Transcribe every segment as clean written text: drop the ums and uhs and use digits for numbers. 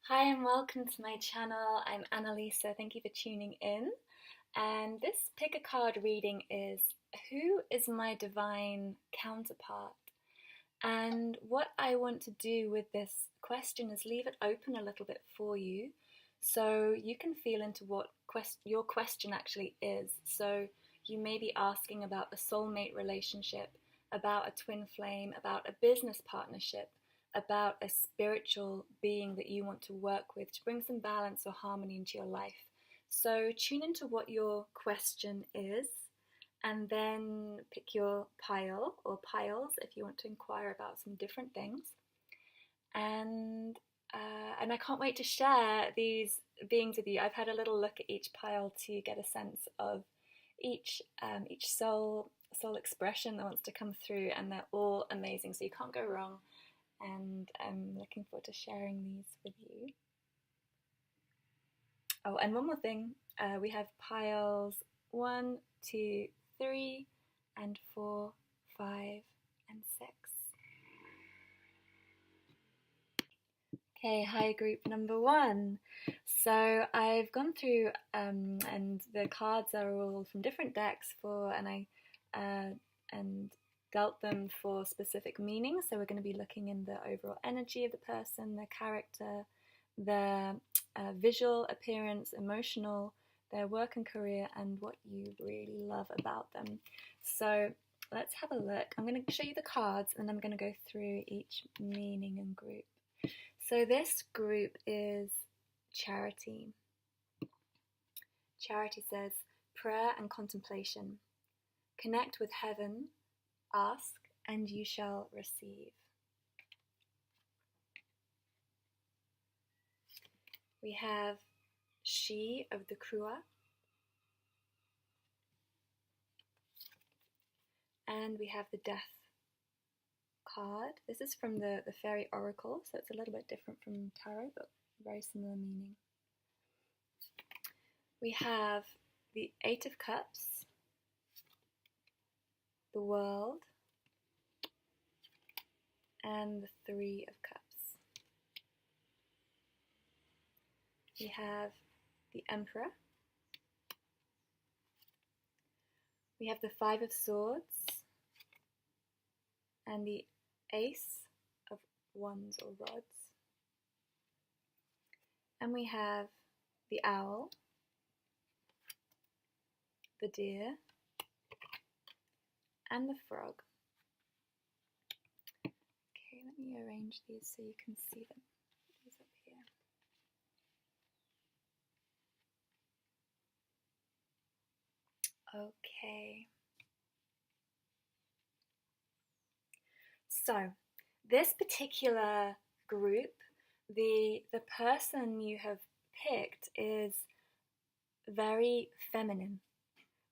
Hi and welcome to my channel. I'm Annalisa. Thank you for tuning in. And this pick a card reading is who is my divine counterpart? And what I want to do with this question is leave it open a little bit for you so you can feel into what your question actually is. So you may be asking about a soulmate relationship, about a twin flame, about a business partnership, about a spiritual being that you want to work with to bring some balance or harmony into your life. So tune into what your question is and then pick your pile or piles if you want to inquire about some different things. And I can't wait to share these beings with you. I've had a little look at each pile to get a sense of each soul expression that wants to come through, and they're all amazing, so you can't go wrong. And I'm looking forward to sharing these with you. Oh, and one more thing, we have piles 1, 2, 3, and 4, 5, and 6. Okay, hi group number 1. So I've gone through and the cards are all from different decks and dealt them for specific meanings. So we're going to be looking in the overall energy of the person, their character, their visual appearance, emotional, their work and career, and what you really love about them. So let's have a look. I'm going to show you the cards and I'm going to go through each meaning and group. So this group is Charity. Charity says, prayer and contemplation. Connect with heaven, ask, and you shall receive. We have She of the Krua. And we have the Death card. This is from the Fairy Oracle, so it's a little bit different from Tarot, but very similar meaning. We have the Eight of Cups, the World, and the Three of Cups. We have the Emperor. We have the Five of Swords and the Ace of Wands or Rods. And we have the Owl, the Deer, and the Frog. Okay, let me arrange these so you can see them. These up here. Okay. So, this particular group, the person you have picked is very feminine.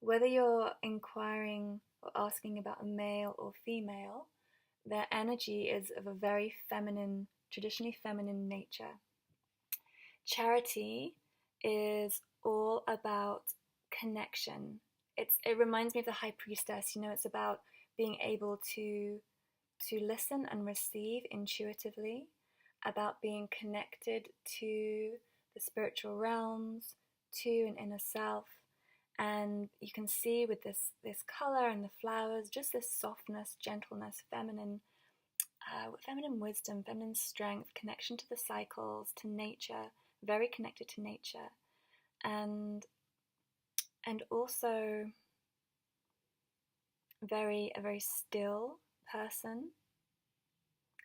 Whether you're inquiring or asking about a male or female, their energy is of a very feminine, traditionally feminine nature. Charity is all about connection. It reminds me of the High Priestess. It's about being able to listen and receive intuitively, about being connected to the spiritual realms, to an inner self. And you can see with this color and the flowers, just this softness, gentleness, feminine wisdom, feminine strength, connection to the cycles, to nature, very connected to nature, and also a very still person,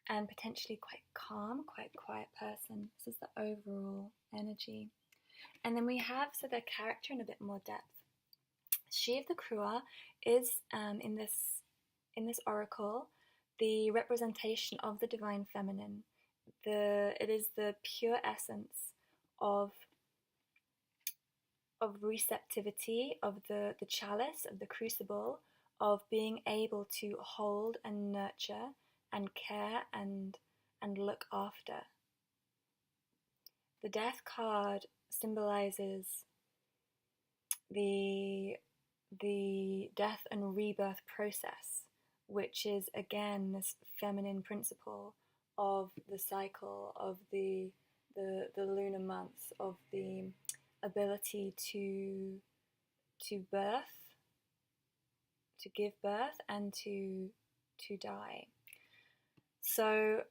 and potentially quite calm, quite quiet person. This is the overall energy. And then we have their character in a bit more depth. She of the Krua is in this oracle the representation of the divine feminine. It is the pure essence of receptivity, of the chalice, of the crucible, of being able to hold and nurture and care and look after. The Death card symbolizes the death and rebirth process, which is again this feminine principle of the cycle, of the the lunar months, of the ability to birth, to give birth, and to die. So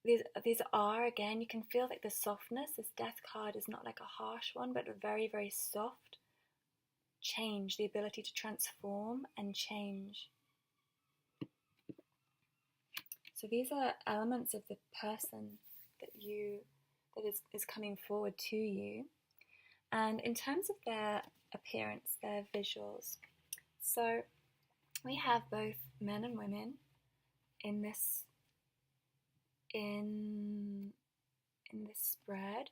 these are, again, you can feel like the softness. This death card is not like a harsh one, but a very, very soft change, the ability to transform and change. So these are elements of the person that is coming forward to you. And in terms of their appearance, their visuals, so we have both men and women in this spread.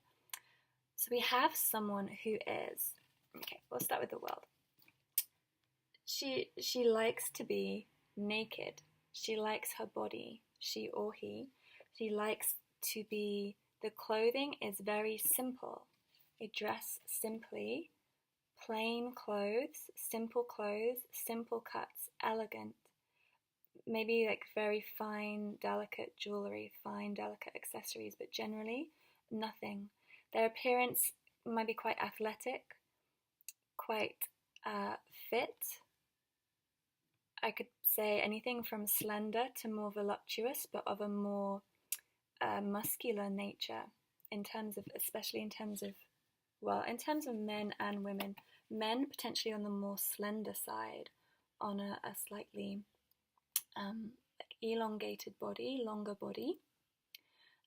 So we have someone who is, okay, we'll start with the world. She likes to be naked. She likes her body, she or he. She likes to be, the clothing is very simple. They dress simply, plain clothes, simple cuts, elegant. Maybe like very fine, delicate jewelry, fine, delicate accessories, but generally nothing. Their appearance might be quite athletic, quite fit. I could say anything from slender to more voluptuous, but of a more muscular nature, especially in terms of men and women. Men potentially on the more slender side, on a slightly elongated body, longer body,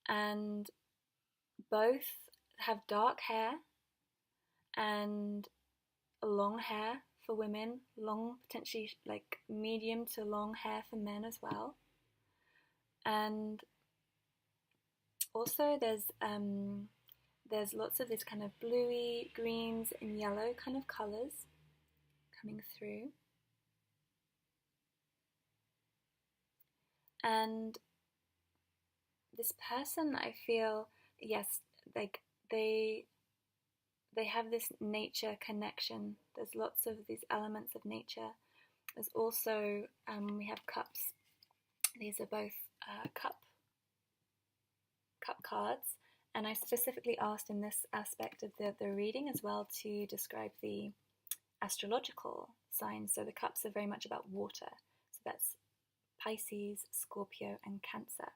and both have dark hair and long hair for women, long, potentially like medium to long hair for men as well. And also there's lots of this kind of bluey, greens and yellow kind of colours coming through. And this person, I feel, yes, like they have this nature connection. There's lots of these elements of nature. There's also, we have cups. These are both cup cards. And I specifically asked in this aspect of the reading as well to describe the astrological signs. So the cups are very much about water. So that's Pisces, Scorpio, and Cancer.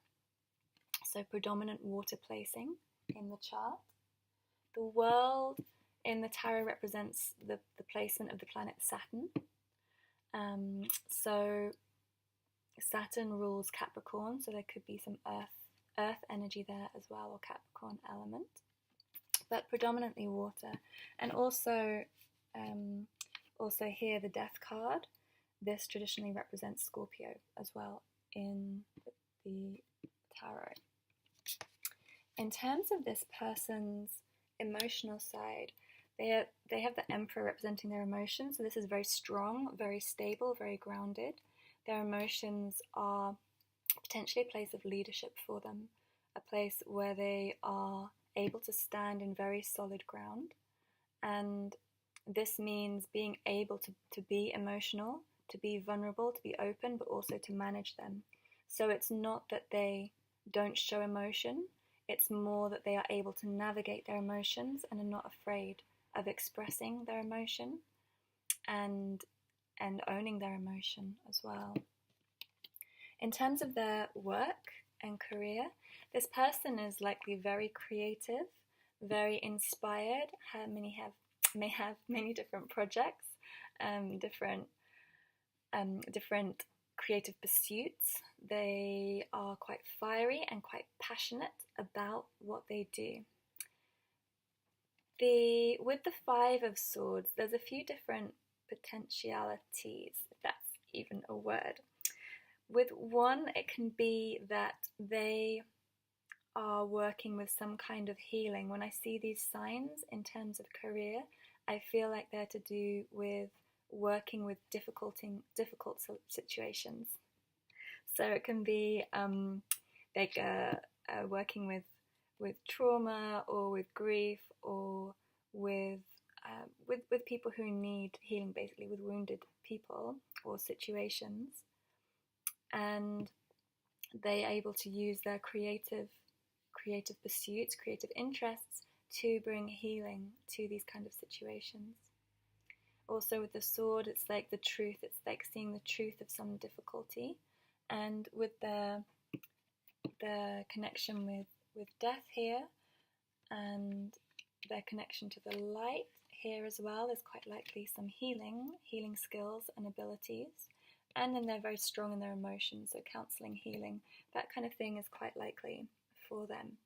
So predominant water placing in the chart. The world in the tarot represents the placement of the planet Saturn. So Saturn rules Capricorn, so there could be some earth energy there as well, or Capricorn element, but predominantly water. And also here the Death card. This traditionally represents Scorpio as well in the tarot. In terms of this person's emotional side, they have the Emperor representing their emotions. So this is very strong, very stable, very grounded. Their emotions are potentially a place of leadership for them, a place where they are able to stand in very solid ground. And this means being able to be emotional, to be vulnerable, to be open, but also to manage them. So it's not that they don't show emotion, it's more that they are able to navigate their emotions and are not afraid of expressing their emotion and owning their emotion as well. In terms of their work and career, this person is likely very creative, very inspired, may have many different projects, different creative pursuits. They are quite fiery and quite passionate about what they do. With the Five of Swords, there's a few different potentialities, if that's even a word. With one, it can be that they are working with some kind of healing. When I see these signs in terms of career, I feel like they're to do with working with difficult situations. So it can be working with trauma or with grief or with people who need healing, basically with wounded people or situations, and they are able to use their creative creative pursuits, creative interests to bring healing to these kind of situations. Also with the sword, it's like the truth, it's like seeing the truth of some difficulty. And with the connection with death here, and their connection to the light here as well, there's quite likely some healing skills and abilities. And then they're very strong in their emotions, so counseling, healing, that kind of thing is quite likely for them.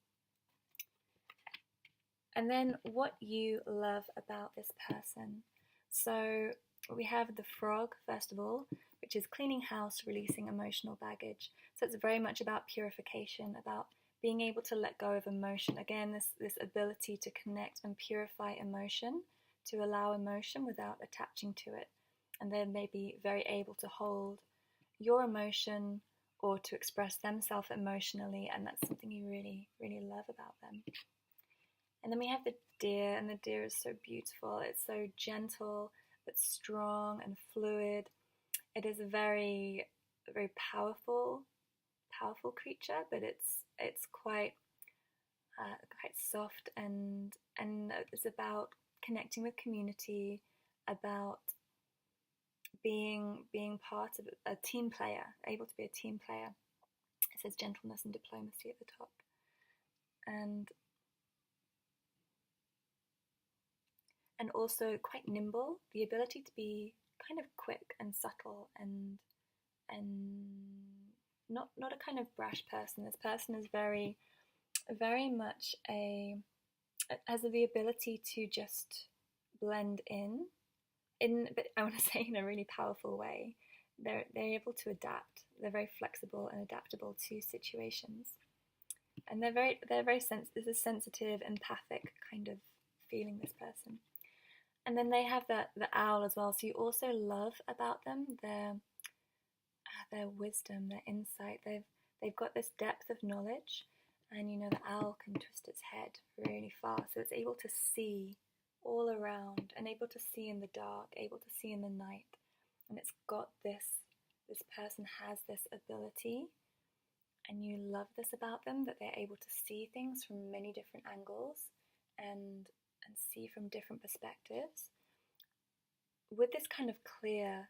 And then what you love about this person. So we have the frog, first of all, which is cleaning house, releasing emotional baggage. So it's very much about purification, about being able to let go of emotion. Again, this ability to connect and purify emotion, to allow emotion without attaching to it. And then maybe very able to hold your emotion or to express themselves emotionally, and that's something you really, really love about them. And then we have the deer, and the deer is so beautiful. It's so gentle, but strong and fluid. It is a very, very powerful creature, but it's quite soft, and it's about connecting with community, about being part of a team player, able to be a team player. It says gentleness and diplomacy at the top. And also quite nimble, the ability to be kind of quick and subtle and not a kind of brash person. This person is very, very much has the ability to just blend in, but I want to say in a really powerful way. They're able to adapt. They're very flexible and adaptable to situations, and they're very This is sensitive, empathic kind of feeling, this person. And then they have the owl as well. So you also love about them their wisdom, their insight. They've got this depth of knowledge, and the owl can twist its head really far, so it's able to see all around and able to see in the dark, able to see in the night. And it's got this person has this ability, and you love this about them, that they're able to see things from many different angles and see from different perspectives with this kind of clear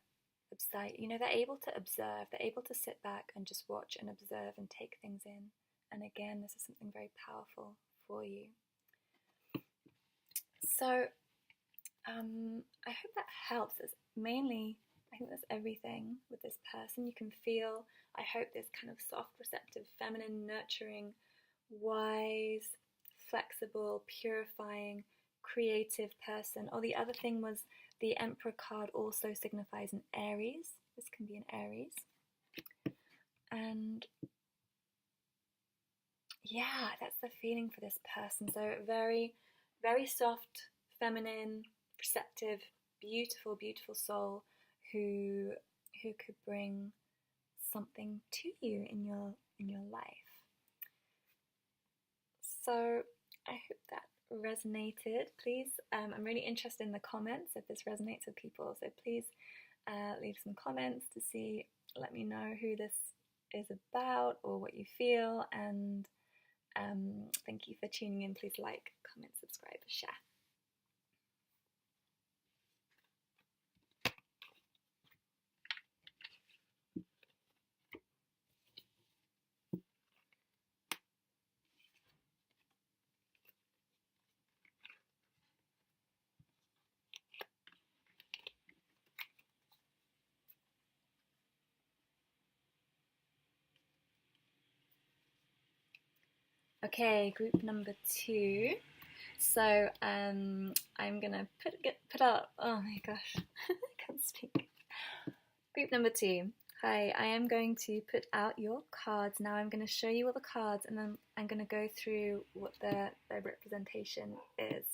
sight. They're able to observe, they're able to sit back and just watch and observe and take things in. And again, this is something very powerful for you. So I hope that helps. I think that's everything with this person. You can feel, I hope, this kind of soft, receptive, feminine, nurturing, wise, flexible, purifying, creative person. Oh, the other thing was the Emperor card also signifies an Aries. This can be an Aries. And yeah, that's the feeling for this person. So very, very soft, feminine, receptive, beautiful, beautiful soul who could bring something to you in your life. So I hope that resonated. Please, I'm really interested in the comments if this resonates with people, so please leave some comments let me know who this is about or what you feel, and thank you for tuning in. Please like, comment, subscribe, share. Okay, group number 2. So I'm gonna put out. Oh my gosh, I can't speak. Group number 2. Hi, I am going to put out your cards now. I'm going to show you all the cards, and then I'm going to go through what their representation is.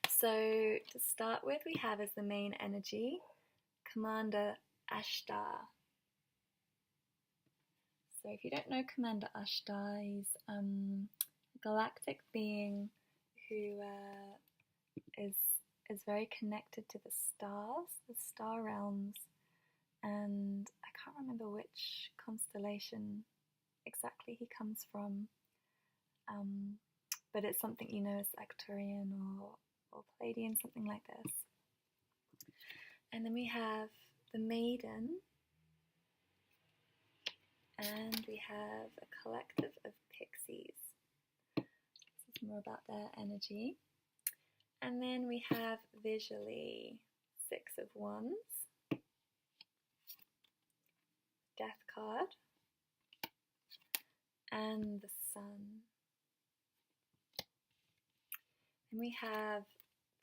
So to start with, we have as the main energy Commander Ashtar. So if you don't know Commander Ashtar, he's a galactic being who is very connected to the stars, the star realms, and I can't remember which constellation exactly he comes from. but it's something, you know, as Arcturian or Palladian, something like this. And then we have the Maiden, and we have a collective of pixies. This is more about their energy. And then we have visually Six of Wands, Death card, and the Sun. And we have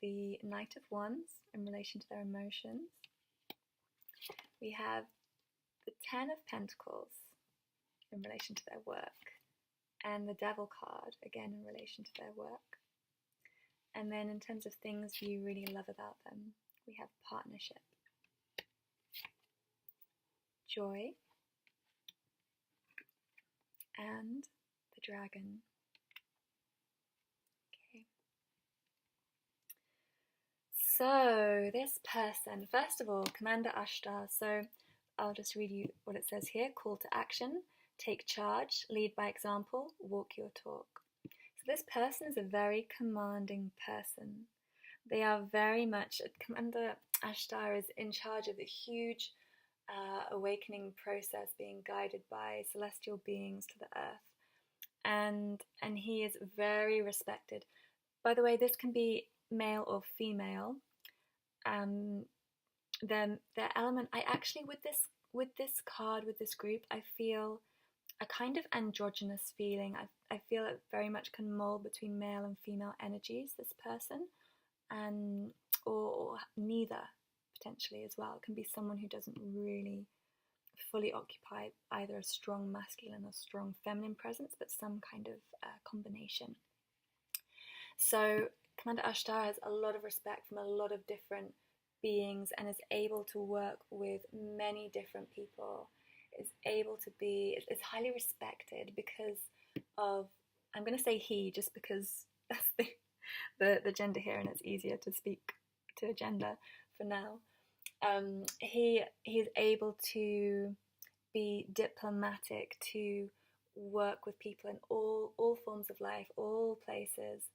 the Knight of Wands in relation to their emotions. We have the Ten of Pentacles in relation to their work, and the Devil card, again in relation to their work. And then in terms of things you really love about them, we have partnership, joy, and the Dragon. Okay. So this person, first of all, Commander Ashtar. So I'll just read you what it says here. Call to action, take charge, lead by example, walk your talk. So this person is a very commanding person. They are very much, Commander Ashtar is in charge of a huge awakening process being guided by celestial beings to the earth. And he is very respected. By the way, this can be male or female. Their element, I actually, with this card, with this group, I feel a kind of androgynous feeling. I feel it very much can mold between male and female energies, this person, and or neither, potentially as well. It can be someone who doesn't really fully occupy either a strong masculine or strong feminine presence, but some kind of combination. So Commander Ashtar has a lot of respect from a lot of different beings and is able to work with many different people, is highly respected because of, I'm going to say he just because that's the gender here and it's easier to speak to a gender for now. He's able to be diplomatic, to work with people in all forms of life, all places,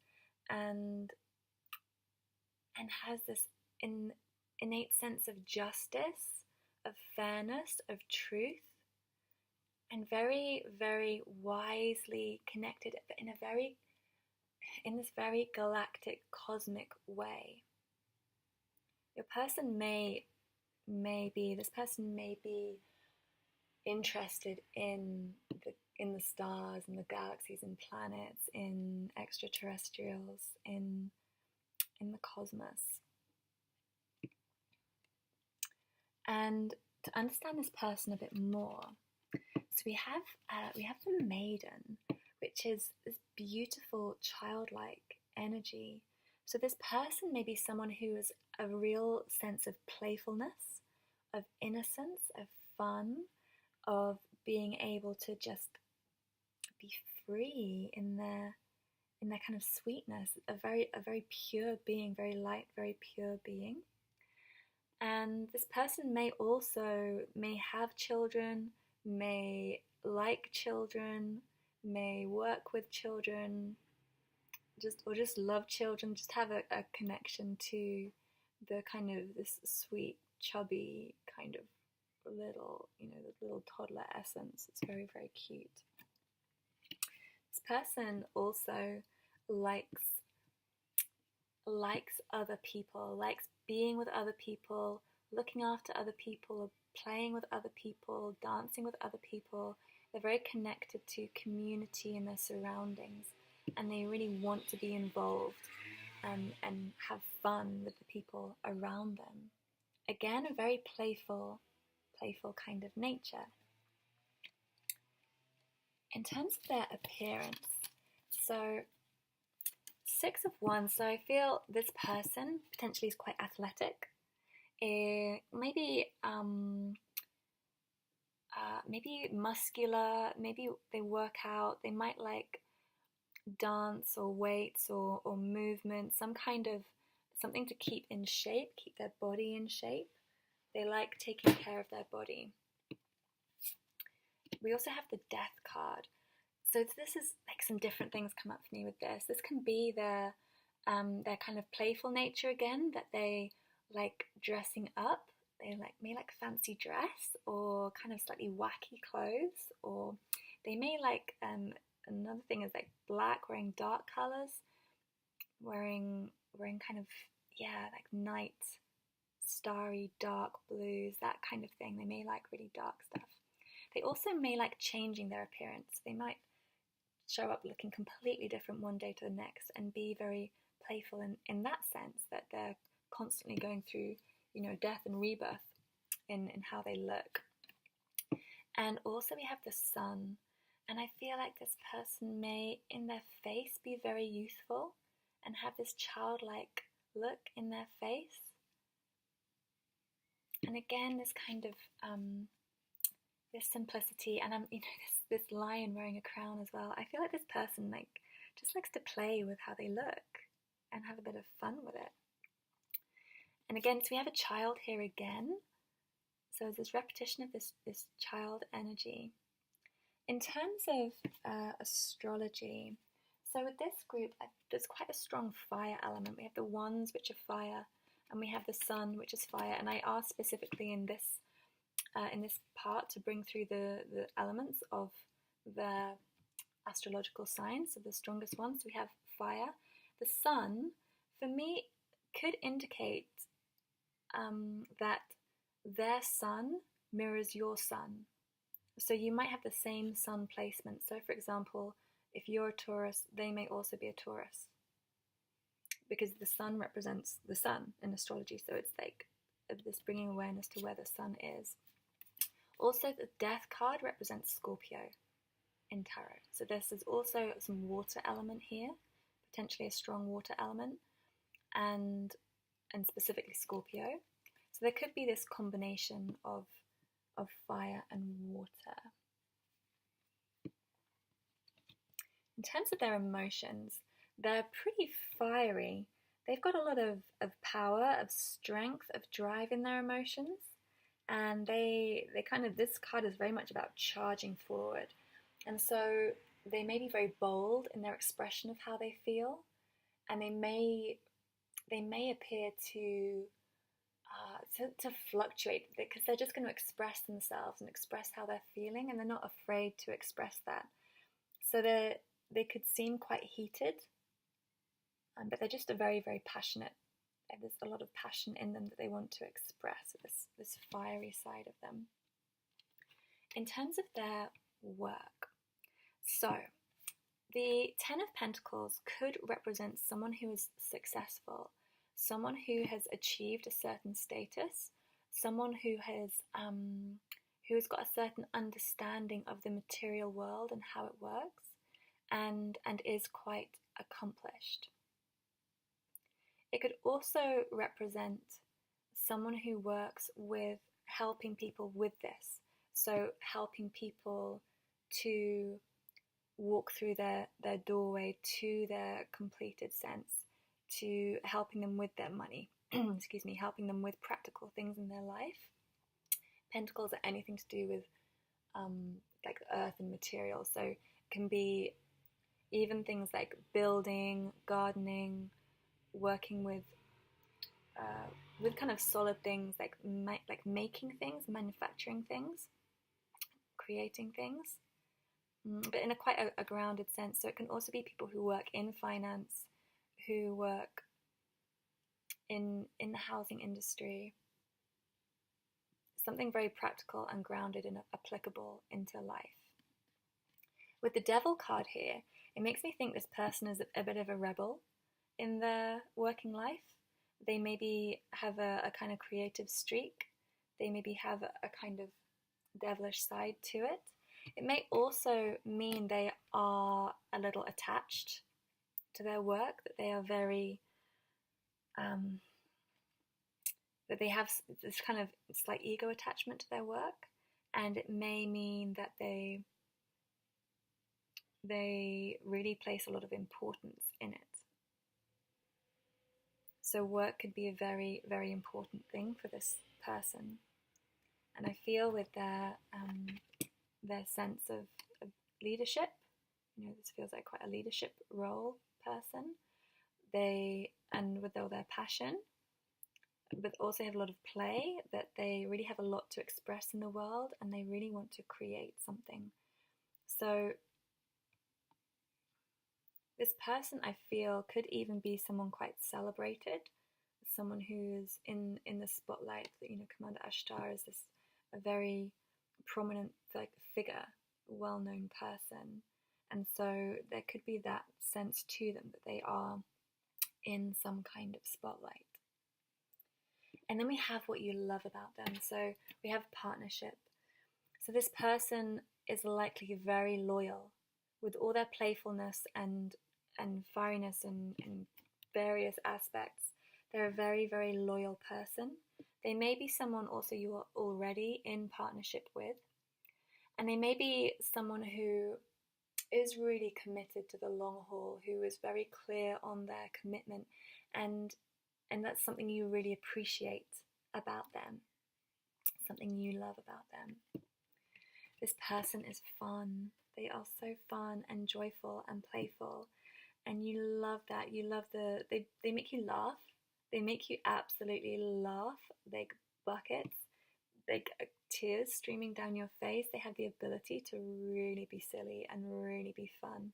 and has this innate sense of justice, of fairness, of truth, and very, very wisely connected, but in this very galactic, cosmic way. Your person may be interested in the stars and the galaxies and planets, in extraterrestrials, in the cosmos. And to understand this person a bit more, so we have the Maiden, which is this beautiful childlike energy. So this person may be someone who has a real sense of playfulness, of innocence, of fun, of being able to just be free in their kind of sweetness, a very pure being, very light, very pure being. And this person may have children, may like children, may work with children, just love children, just have a connection to the kind of this sweet, chubby kind of little, the little toddler essence. It's very, very cute. This person also likes other people, likes being with other people, looking after other people, playing with other people, dancing with other people. They're very connected to community and their surroundings, and they really want to be involved and have fun with the people around them. Again, a very playful kind of nature. In terms of their appearance, so Six of Wands, so I feel this person potentially is quite athletic. Maybe muscular, maybe they work out, they might like dance or weights or movement, some kind of something to keep in shape, keep their body in shape. They like taking care of their body. We also have the Death card. So this is like some different things come up for me with this. This can be their kind of playful nature again, that they like dressing up. They may like fancy dress or kind of slightly wacky clothes, or they may like another thing is like black, wearing dark colors, wearing kind of, yeah, like night starry dark blues, that kind of thing. They may like really dark stuff. They also may like changing their appearance. They might show up looking completely different one day to the next and be very playful in that sense, that they're constantly going through, you know, death and rebirth in how they look. And also we have the sun, and I feel like this person may in their face be very youthful and have this childlike look in their face. And again, this kind of this simplicity, and you know, this lion wearing a crown as well. I feel like this person like just likes to play with how they look and have a bit of fun with it. And again, so we have a child here again. So there's this repetition of this child energy. In terms of astrology, so with this group, there's quite a strong fire element. We have the wands, which are fire, and we have the sun, which is fire. And I asked specifically in this part to bring through the elements of the astrological signs, so the strongest ones. So we have fire. The sun, for me, could indicate that their sun mirrors your sun. So you might have the same sun placement. So for example, if you're a Taurus, they may also be a Taurus, because the sun represents the sun in astrology. So it's like this bringing awareness to where the sun is. Also, the death card represents Scorpio in tarot. So this is also some water element here, potentially a strong water element, and specifically Scorpio. So there could be this combination of fire and water. In terms of their emotions, they're pretty fiery. They've got a lot of power, of strength, of drive in their emotions. And they kind of, this card is very much about charging forward. And so they may be very bold in their expression of how they feel. And they may appear to fluctuate, because they're just going to express themselves and express how they're feeling, and they're not afraid to express that. So they could seem quite heated, but they're just a very, very passionate. There's a lot of passion in them that they want to express, this fiery side of them. In terms of their work, so the Ten of Pentacles could represent someone who is successful, someone who has achieved a certain status, someone who has got a certain understanding of the material world and how it works, and is quite accomplished. It could also represent someone who works with helping people with this. So helping people to walk through their doorway to their completed sense, to helping them with their money, excuse me, helping them with practical things in their life. Pentacles are anything to do with like earth and materials. So it can be even things like building, gardening, working with kind of solid things, like making things, manufacturing things, creating things, but in quite a grounded sense. So it can also be people who work in finance, who work in the housing industry, something very practical and grounded and applicable into life. With the Devil card here, it makes me think this person is a bit of a rebel in their working life. They maybe have a kind of creative streak. They maybe have a kind of devilish side to it. It may also mean they are a little attached to their work, that they are very, that they have this kind of slight ego attachment to their work, and it may mean that they really place a lot of importance in it. So work could be a very, very important thing for this person. And I feel with their sense of leadership this feels like quite a leadership role person. And with all their passion, but also have a lot of play, that they really have a lot to express in the world, and they really want to create something. So this person, I feel, could even be someone quite celebrated, someone who's in the spotlight. Commander Ashtar is a very prominent figure, well-known person, and so there could be that sense to them that they are in some kind of spotlight. And then we have what you love about them. So we have partnership. So this person is likely very loyal, with all their playfulness and fieriness in various aspects. They're a very, very loyal person. They may be someone also you are already in partnership with. And they may be someone who is really committed to the long haul, who is very clear on their commitment, and that's something you really appreciate about them, something you love about them. This person is fun. They are so fun and joyful and playful, and you love that. You love they make you laugh. They make you absolutely laugh. Like buckets, like tears streaming down your face. They have the ability to really be silly and really be fun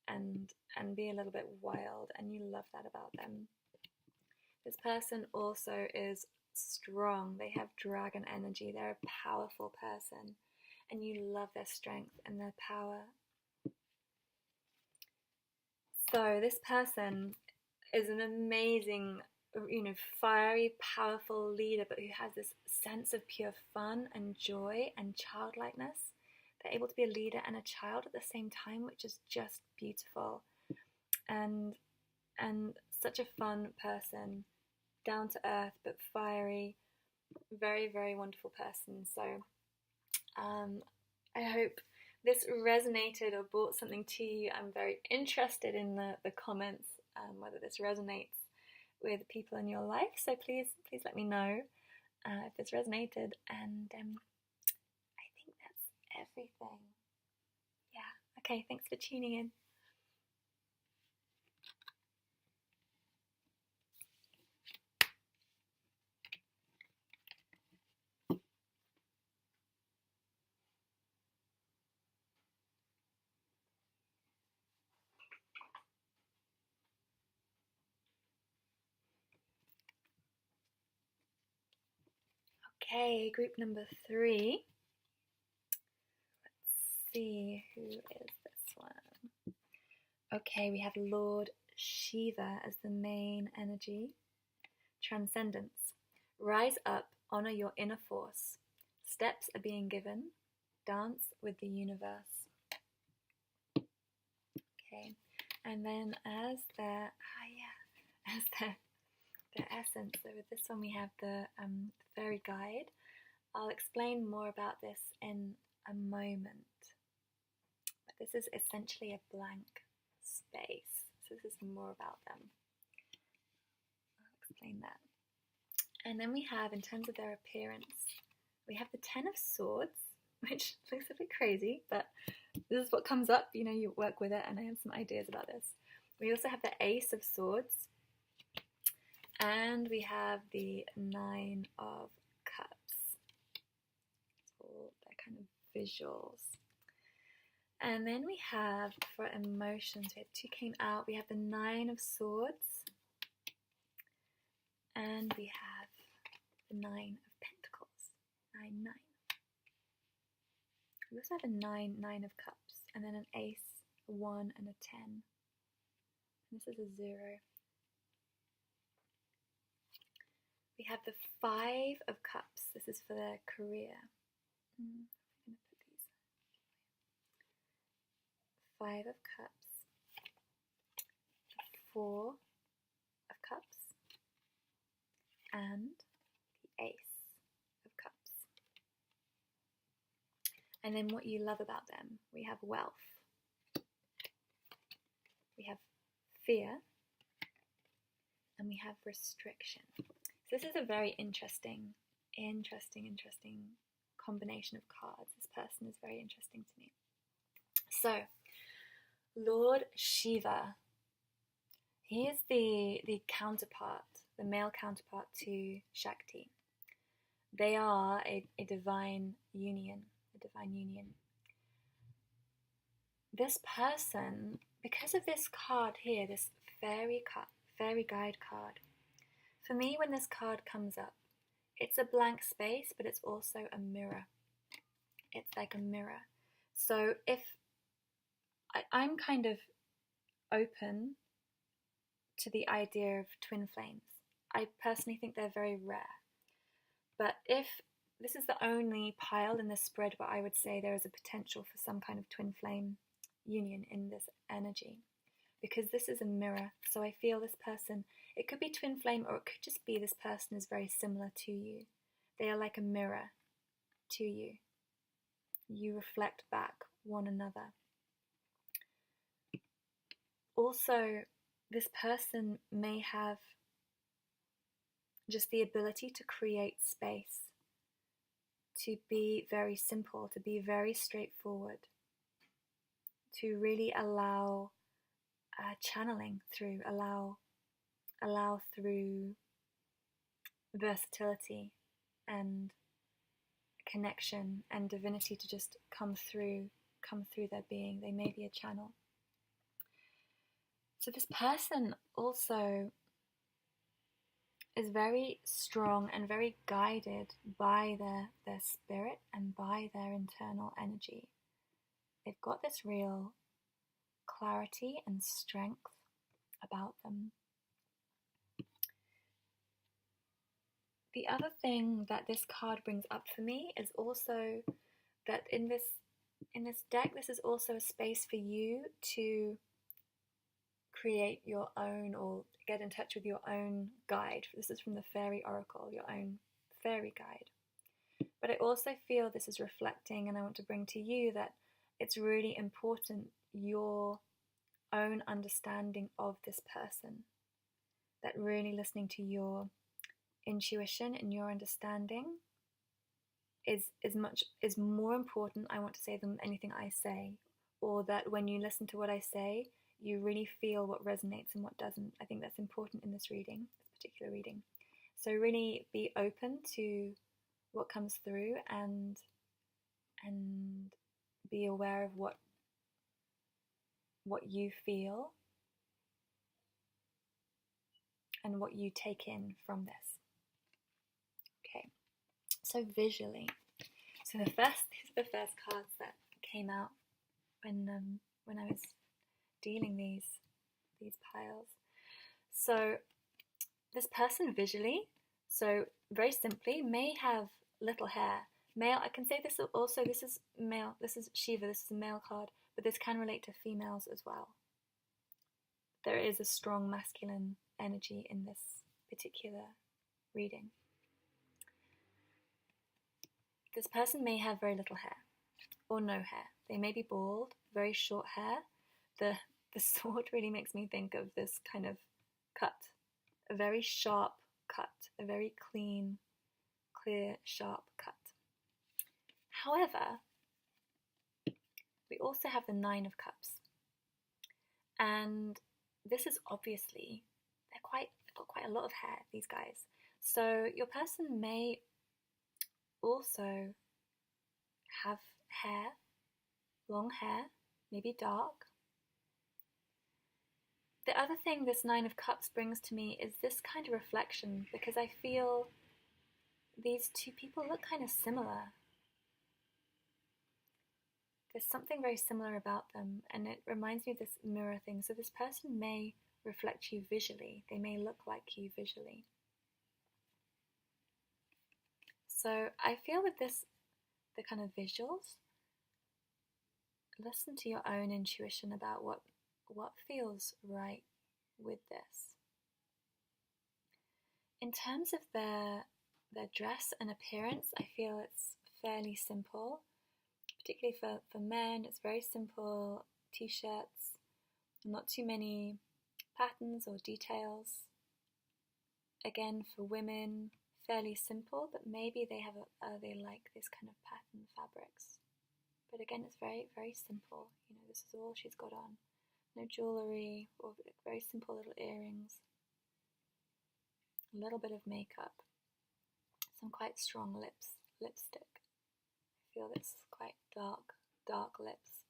and be a little bit wild, and you love that about them. This person also is strong. They have dragon energy. They're a powerful person, and you love their strength and their power. So this person is an amazing, fiery, powerful leader, but who has this sense of pure fun and joy and childlikeness. They're able to be a leader and a child at the same time, which is just beautiful. And such a fun person, down to earth but fiery, very, very wonderful person. So I hope this resonated or brought something to you. I'm very interested in the comments, whether this resonates with people in your life. So please let me know if this resonated. And I think that's everything. Yeah. Okay. Thanks for tuning in. Okay, group number 3. Let's see, who is this one? Okay, we have Lord Shiva as the main energy. Transcendence. Rise up, honor your inner force. Steps are being given. Dance with the universe. Okay, and then as their essence. So with this one we have the fairy guide. I'll explain more about this in a moment. But this is essentially a blank space. So this is more about them. I'll explain that. And then we have, in terms of their appearance, we have the 10 of Swords, which looks a bit crazy, but this is what comes up. You work with it, and I have some ideas about this. We also have the Ace of Swords, and we have the 9 of Cups. All their kind of visuals. And then we have, for emotions, we have 2 came out. We have the 9 of Swords, and we have the 9 of Pentacles. 9, 9. We also have a 9, 9 of Cups, and then an Ace, a 1, and a 10. And this is a 0. We have the 5 of Cups. This is for their career. I'm going to put these. 5 of Cups. 4 of Cups. And the Ace of Cups. And then what you love about them. We have wealth. We have fear. And we have restriction. So this is a very interesting combination of cards. This person is very interesting to me. So Lord Shiva. He is the counterpart, the male counterpart to Shakti. They are a divine union, This person, because of this card here, this fairy guide card, for me, when this card comes up, it's a blank space, but it's also a mirror. It's like a mirror. So if I'm kind of open to the idea of twin flames, I personally think they're very rare. But if this is the only pile in this spread where I would say there is a potential for some kind of twin flame union in this energy, because this is a mirror. So I feel this person, it could be twin flame, or it could just be this person is very similar to you. They are like a mirror to you. You reflect back one another. Also, this person may have just the ability to create space, to be very simple, to be very straightforward, to really allow channeling through, allow through versatility and connection and divinity to just come through their being. They may be a channel. So this person also is very strong and very guided by their spirit and by their internal energy. They've got this real clarity and strength about them. The other thing that this card brings up for me is also that in this deck, this is also a space for you to create your own, or get in touch with your own guide. This is from the Fairy Oracle, your own fairy guide. But I also feel this is reflecting, and I want to bring to you that it's really important your own understanding of this person, that really listening to your intuition and your understanding is more important, I want to say, than anything I say, or that when you listen to what I say, you really feel what resonates and what doesn't. I think that's important in this reading, this particular reading. So really be open to what comes through, and be aware of what you feel and what you take in from this. Okay, so visually, so these are the first cards that came out when I was dealing these piles. So this person visually, so very simply, may have little hair. Male, I can say this also, this is male, this is Shiva, this is a male card, but this can relate to females as well. There is a strong masculine energy in this particular reading. This person may have very little hair, or no hair. They may be bald, very short hair. The sword really makes me think of this kind of cut, a very sharp cut, a very clean, clear, sharp cut. However, we also have the Nine of Cups, and this is obviously, they've got quite a lot of hair, these guys. So your person may also have hair, long hair, maybe dark. The other thing this Nine of Cups brings to me is this kind of reflection, because I feel these two people look kind of similar. There's something very similar about them, and it reminds me of this mirror thing. So this person may reflect you visually. They may look like you visually. So I feel with this, the kind of visuals, listen to your own intuition about what feels right with this. In terms of their dress and appearance, I feel it's fairly simple. Particularly for men, it's very simple t-shirts, not too many patterns or details. Again, for women, fairly simple, but maybe they like this kind of pattern fabrics. But again, it's very, very simple. You know, this is all she's got on. No jewellery, or very simple little earrings. A little bit of makeup. Some quite strong lipstick. I feel this quite dark lips.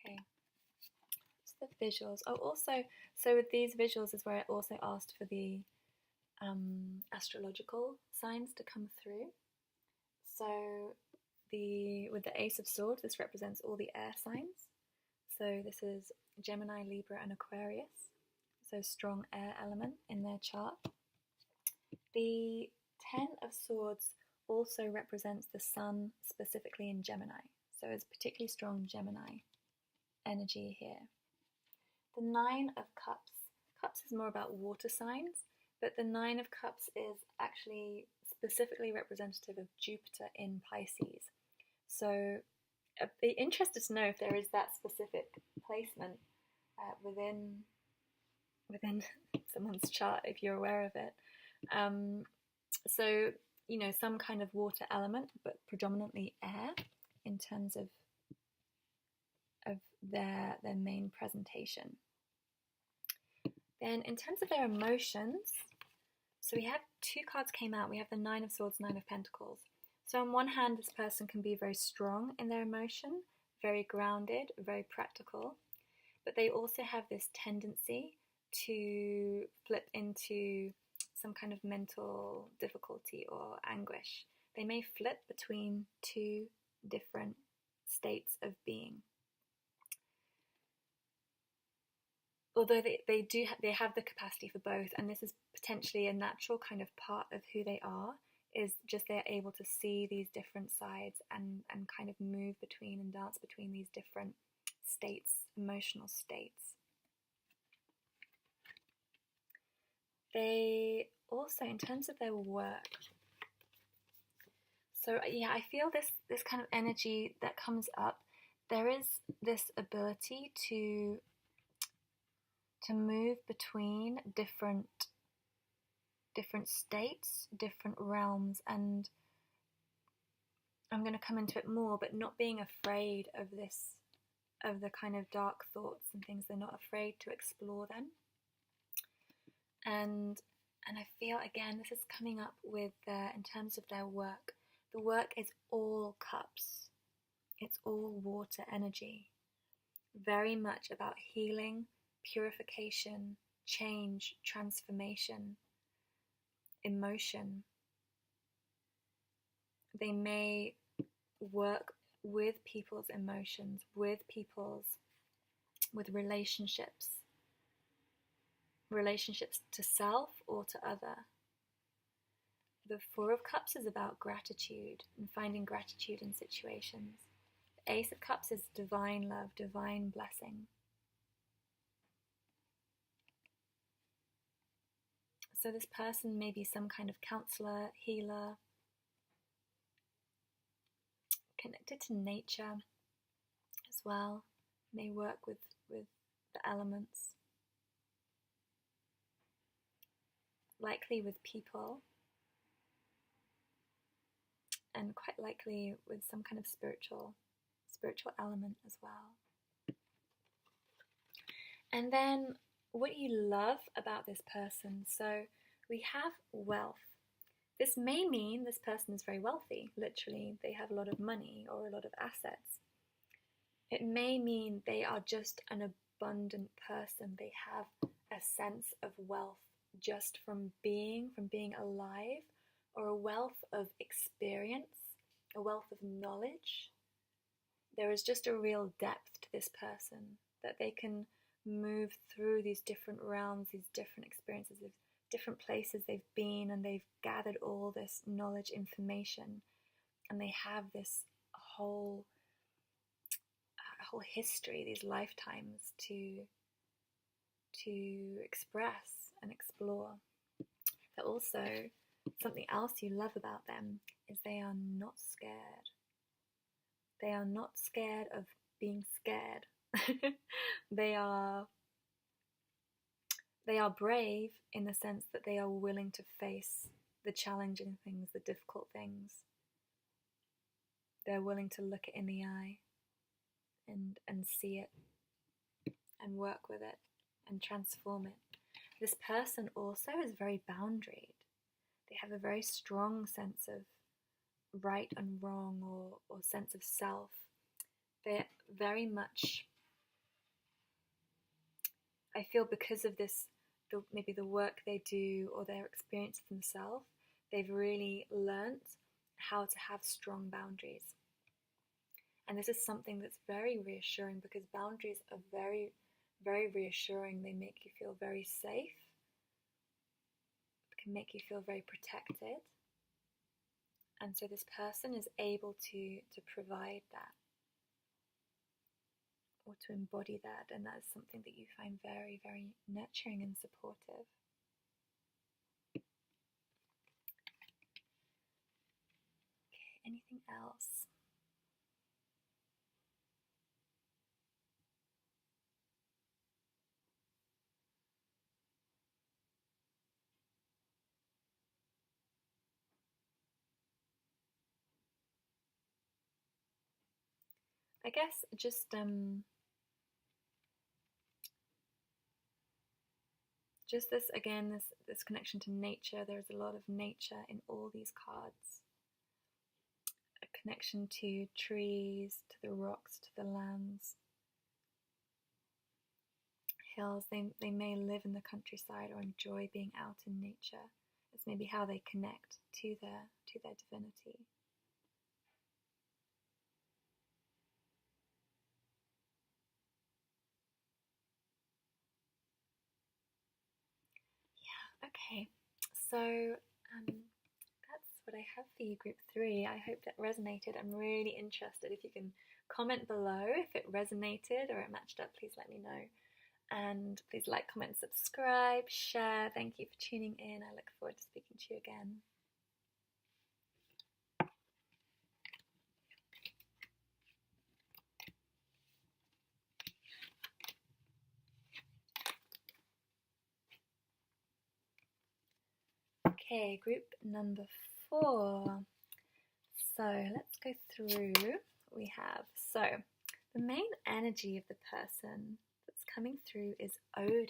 Okay, it's the visuals. Oh, also, so with these visuals is where I also asked for the astrological signs to come through. So with the Ace of Swords, this represents all the air signs. So this is Gemini, Libra, and Aquarius. So strong air element in their chart. The Ten of Swords also represents the Sun, specifically in Gemini. So it's particularly strong Gemini energy here. The Nine of Cups. Cups is more about water signs, but the Nine of Cups is actually specifically representative of Jupiter in Pisces. So I'd be interested to know if there is that specific placement within someone's chart, if you're aware of it. So, you know, some kind of water element, but predominantly air in terms of their main presentation. Then in terms of their emotions, so we have two cards came out. We have the Nine of Swords, Nine of Pentacles. So on one hand, this person can be very strong in their emotion, very grounded, very practical, but they also have this tendency to flip into some kind of mental difficulty or anguish. They may flip between two different states of being. Although they have the capacity for both, and this is potentially a natural kind of part of who they are, is just they're able to see these different sides and kind of move between and dance between these different states, emotional states. They also, in terms of their work, so yeah, I feel this kind of energy that comes up. There is this ability to move between different states, different realms, and I'm going to come into it more, but not being afraid of the kind of dark thoughts and things. They're not afraid to explore them. And I feel, again, this is coming up with in terms of their work. The work is all cups. It's all water energy. Very much about healing, purification, change, transformation, emotion. They may work with people's emotions, with relationships to self or to other. The Four of Cups is about gratitude and finding gratitude in situations. The Ace of Cups is divine love, divine blessing. So this person may be some kind of counselor, healer, connected to nature as well, may work with the elements, likely with people, and quite likely with some kind of spiritual element as well. And then what you love about this person. So we have wealth. This may mean this person is very wealthy, literally. They have a lot of money or a lot of assets. It may mean they are just an abundant person. They have a sense of wealth just from being alive, or a wealth of experience, a wealth of knowledge. There is just a real depth to this person, that they can move through these different realms, these different experiences, of different places they've been, and they've gathered all this knowledge, information, and they have this whole history, these lifetimes to express and explore. But also, something else you love about them is they are not scared. They are not scared of being scared. They are brave in the sense that they are willing to face the challenging things, the difficult things. They're willing to look it in the eye and see it and work with it and transform it. This person also is very boundaried. They have a very strong sense of right and wrong, or sense of self. They're very much, I feel, because of this, maybe the work they do or their experience of themselves, they've really learnt how to have strong boundaries. And this is something that's very reassuring, because boundaries are very, very reassuring. They make you feel very safe, can make you feel very protected. And so this person is able to provide that, or to embody that, and that's something that you find very, very nurturing and supportive. Okay, anything else? I guess just this again, this connection to nature. There's a lot of nature in all these cards. A connection to trees, to the rocks, to the lands, hills. They may live in the countryside or enjoy being out in nature. It's maybe how they connect to their divinity. Yeah, okay. So that's what I have for you, group 3. I hope that resonated. I'm really interested. If you can comment below if it resonated or it matched up, please let me know. And please like, comment, subscribe, share. Thank you for tuning in. I look forward to speaking to you again. Okay, group number 4. So let's go through what we have. So the main energy of the person that's coming through is Odin.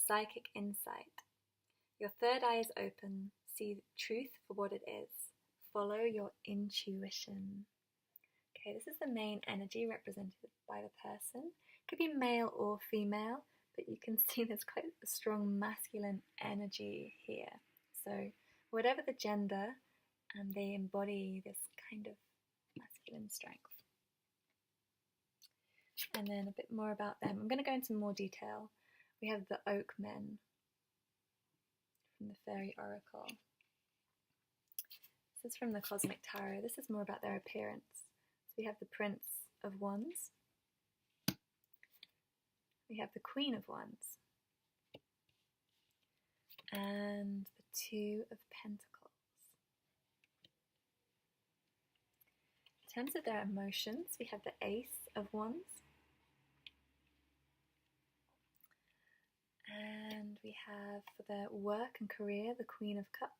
Psychic insight. Your third eye is open. See truth for what it is. Follow your intuition. Okay, this is the main energy represented by the person. Could be male or female, but you can see there's quite a strong masculine energy here. So whatever the gender, they embody this kind of masculine strength. And then a bit more about them. I'm going to go into more detail. We have the Oak Men from the Fairy Oracle. This is from the Cosmic Tarot. This is more about their appearance. So we have the Prince of Wands. We have the Queen of Wands. And the Two of Pentacles. In terms of their emotions, we have the Ace of Wands. And we have, for their work and career, the Queen of Cups.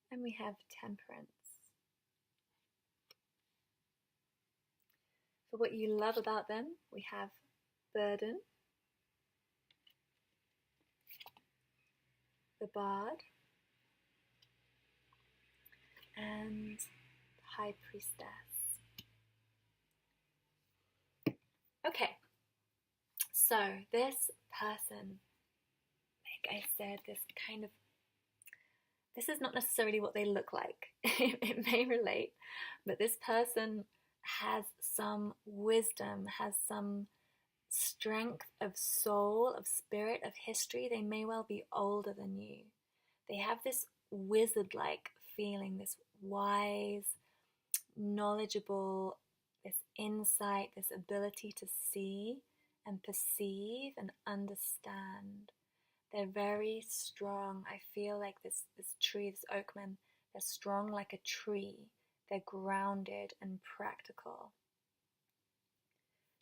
And we have Temperance. For what you love about them, we have Burden, the Bard, and the High Priestess. Okay, so this person, like I said, this is not necessarily what they look like. It may relate, but this person has some wisdom, has some strength of soul, of spirit, of history. They may well be older than you. They have this wizard-like feeling, this wise, knowledgeable, this insight, this ability to see and perceive and understand. They're very strong. I feel like this tree, this oakman, they're strong like a tree. They're grounded and practical.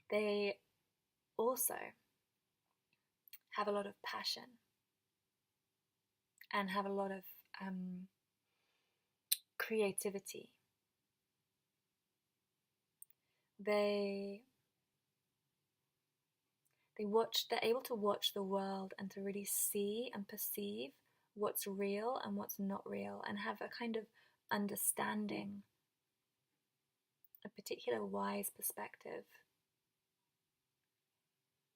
They also have a lot of passion and have a lot of creativity. They're able to watch the world and to really see and perceive what's real and what's not real, and have a kind of understanding, a particular wise perspective.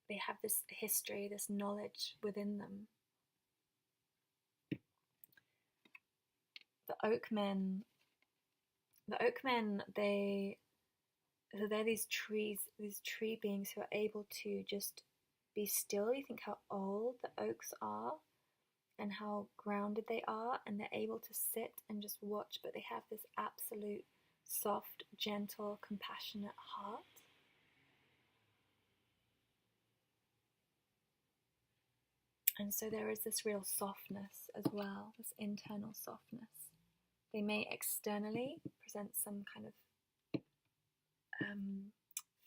They have this history, this knowledge within them. The oakmen, they're these tree beings who are able to just be still. You think how old the oaks are and how grounded they are, and they're able to sit and just watch, but they have this absolute soft, gentle, compassionate heart. And so there is this real softness as well, this internal softness. They may externally present some kind of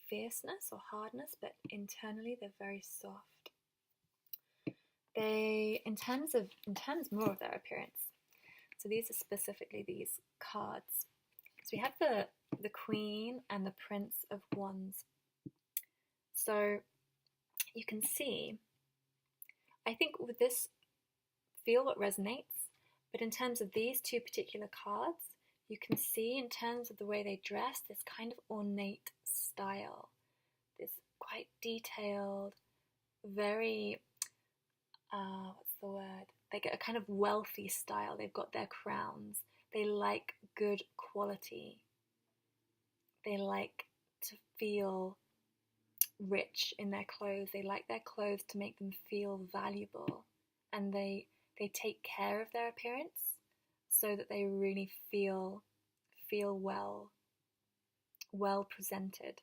fierceness or hardness, but internally they're very soft. In terms more of their appearance, so these are specifically these cards. So we have the Queen and the Prince of Wands. So you can see, I think with this, feel what resonates, but in terms of these two particular cards, you can see in terms of the way they dress, this kind of ornate style, this quite detailed, very, what's the word? They get a kind of wealthy style. They've got their crowns. They like good quality. They like to feel rich in their clothes. They like their clothes to make them feel valuable, and they take care of their appearance so that they really feel well presented.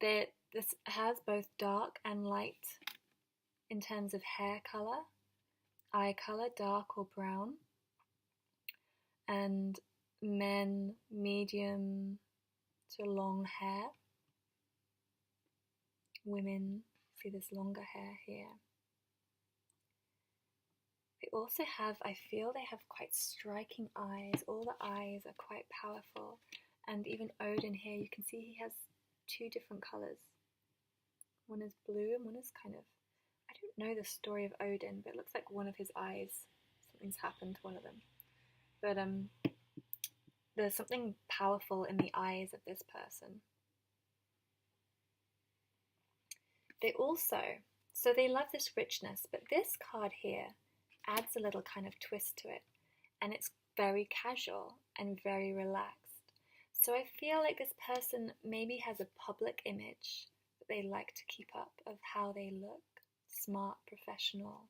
This has both dark and light in terms of hair color, eye color, dark or brown, and men medium to long hair. Women see this longer hair here. They also have, I feel they have quite striking eyes. All the eyes are quite powerful. And even Odin here, you can see he has two different colours. One is blue and one is kind of, I don't know the story of Odin, but it looks like one of his eyes, something's happened to one of them. But there's something powerful in the eyes of this person. They also, so they love this richness, but this card here adds a little kind of twist to it, and it's very casual and very relaxed. So I feel like this person maybe has a public image that they like to keep up of how they look, smart, professional,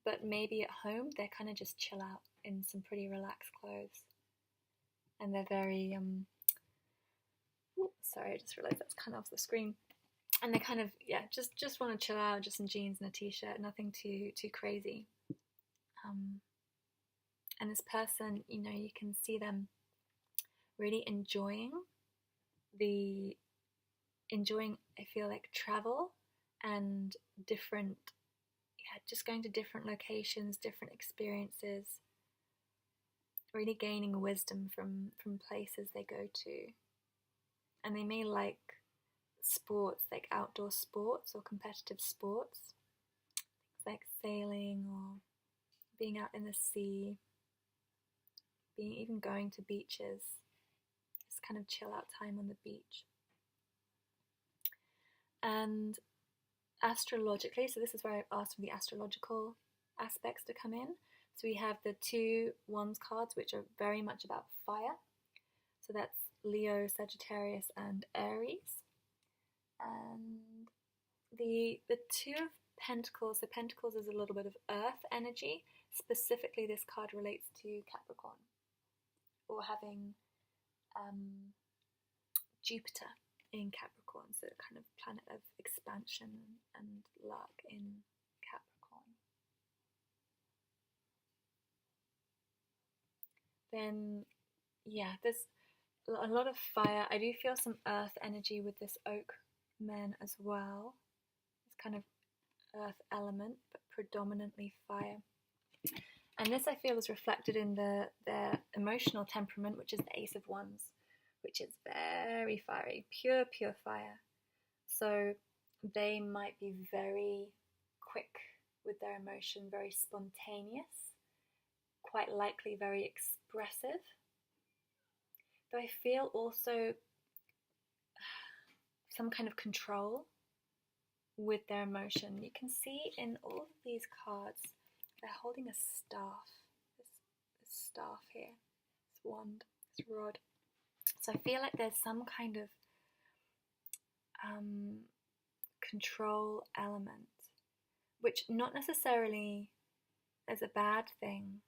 but maybe at home they're kind of just chill out in some pretty relaxed clothes, and they're very sorry, I just realised that's kind of off the screen. And they kind of, just want to chill out, just in jeans and a t-shirt, nothing too crazy. And this person, you can see them really enjoying, I feel like, travel and different, just going to different locations, different experiences, really gaining wisdom from places they go to. And they may like sports, like outdoor sports or competitive sports, things like sailing or being out in the sea, even going to beaches, just kind of chill out time on the beach. And astrologically, so this is where I've asked for the astrological aspects to come in. So we have the two Wands cards, which are very much about fire. So that's Leo, Sagittarius, and Aries. And the Two of Pentacles, the Pentacles is a little bit of earth energy. Specifically, this card relates to Capricorn, or having Jupiter in Capricorn, so kind of planet of expansion and luck in Capricorn. Then, there's a lot of fire. I do feel some earth energy with this oak man as well. It's kind of earth element, but predominantly fire. And this I feel is reflected in their emotional temperament, which is the Ace of Wands, which is very fiery, pure fire. So they might be very quick with their emotion, very spontaneous, quite likely very expressive. Though I feel also some kind of control with their emotion. You can see in all of these cards, they're holding a staff. This staff here, this wand, this rod. So I feel like there's some kind of control element, which not necessarily is a bad thing,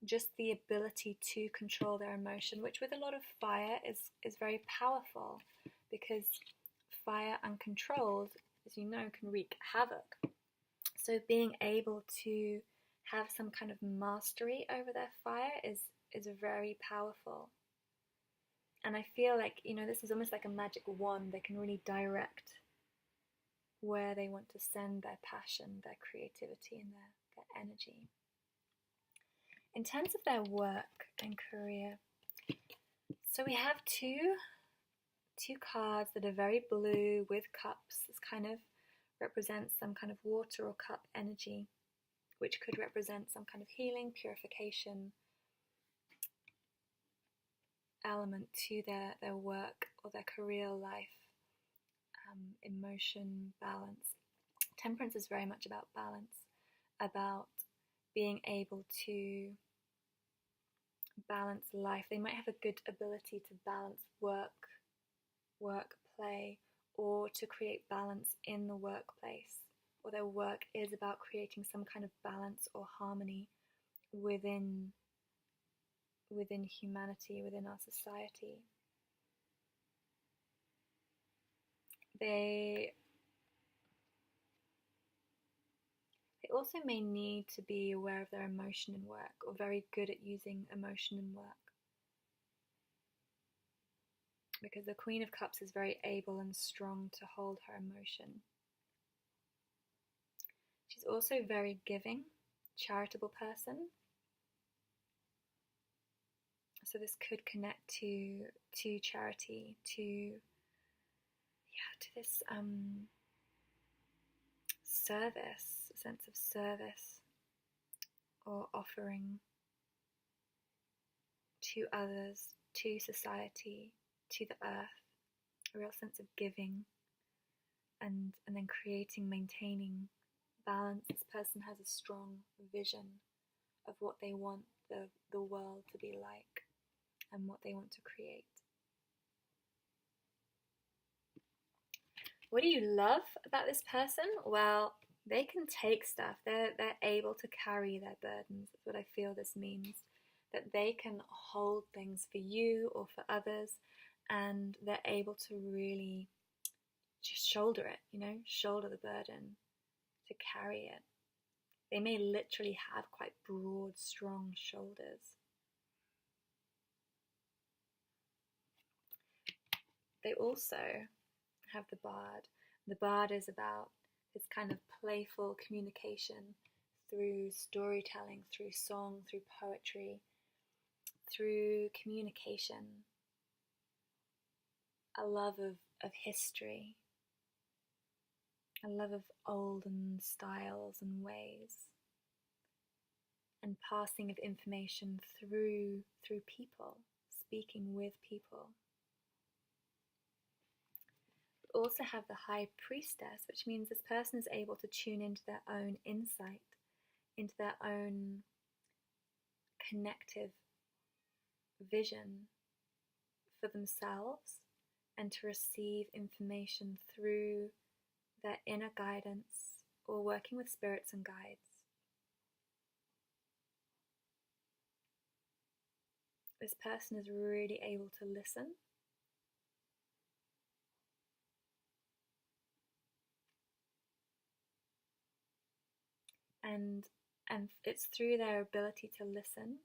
just the ability to control their emotion, which with a lot of fire is very powerful, because fire uncontrolled, as you know, can wreak havoc. So being able to have some kind of mastery over their fire is very powerful. And I feel like, you know, this is almost like a magic wand. They can really direct where they want to send their passion, their creativity, and their energy. In terms of their work and career, so we have two cards that are very blue with cups. This kind of represents some kind of water or cup energy, which could represent some kind of healing, purification element to their work or their career life, emotion, balance. Temperance is very much about balance, about being able to balance life. They might have a good ability to balance work, play, or to create balance in the workplace. Or their work is about creating some kind of balance or harmony within humanity, within our society. They also may need to be aware of their emotion in work, or very good at using emotion in work. Because the Queen of Cups is very able and strong to hold her emotion. She's also a very giving, charitable person. So this could connect to charity, to this service, a sense of service or offering to others, to society, to the earth, a real sense of giving, and then creating, maintaining balance. This person has a strong vision of what they want the world to be like and what they want to create. What do you love about this person? Well, they can take stuff. They're able to carry their burdens. That's what I feel this means. That they can hold things for you or for others, and they're able to really just shoulder it, shoulder the burden, to carry it. They may literally have quite broad, strong shoulders. They also have the Bard. The Bard is about this kind of playful communication through storytelling, through song, through poetry, through communication, a love of history, a love of olden styles and ways, and passing of information through people, speaking with people. We also have the High Priestess, which means this person is able to tune into their own insight, into their own connective vision for themselves, and to receive information through their inner guidance or working with spirits and guides. This person is really able to listen and it's through their ability to listen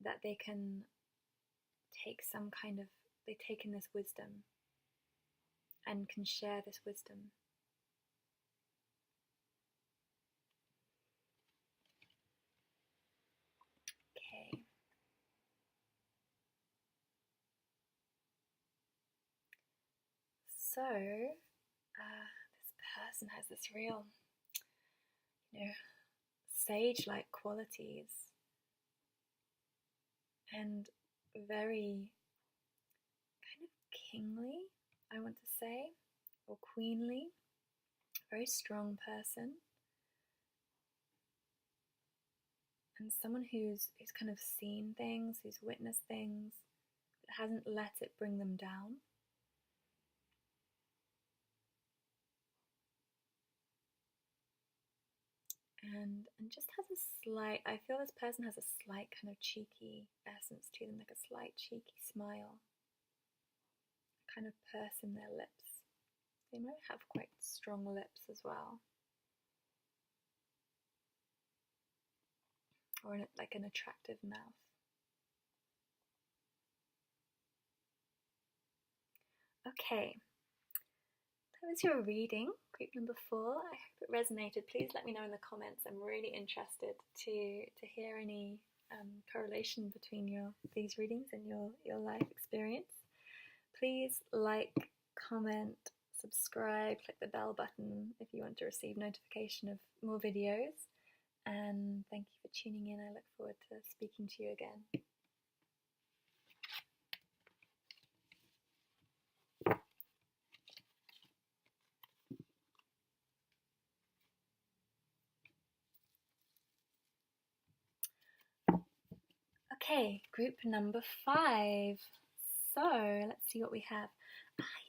that they can take they take in this wisdom and can share this wisdom. So, this person has this real, sage-like qualities and very kind of kingly, I want to say, or queenly, very strong person, and someone who's kind of seen things, who's witnessed things, but hasn't let it bring them down. And just has a slight, I feel this person has a slight kind of cheeky essence to them, like a slight cheeky smile, kind of purse in their lips. They might have quite strong lips as well, or like an attractive mouth. Okay, that was your reading, group number 4. I hope it resonated. Please let me know in the comments. I'm really interested to hear any correlation between these readings and your life experience. Please like, comment, subscribe, click the bell button if you want to receive notification of more videos. And thank you for tuning in. I look forward to speaking to you again. Okay, group number 5. So let's see what we have.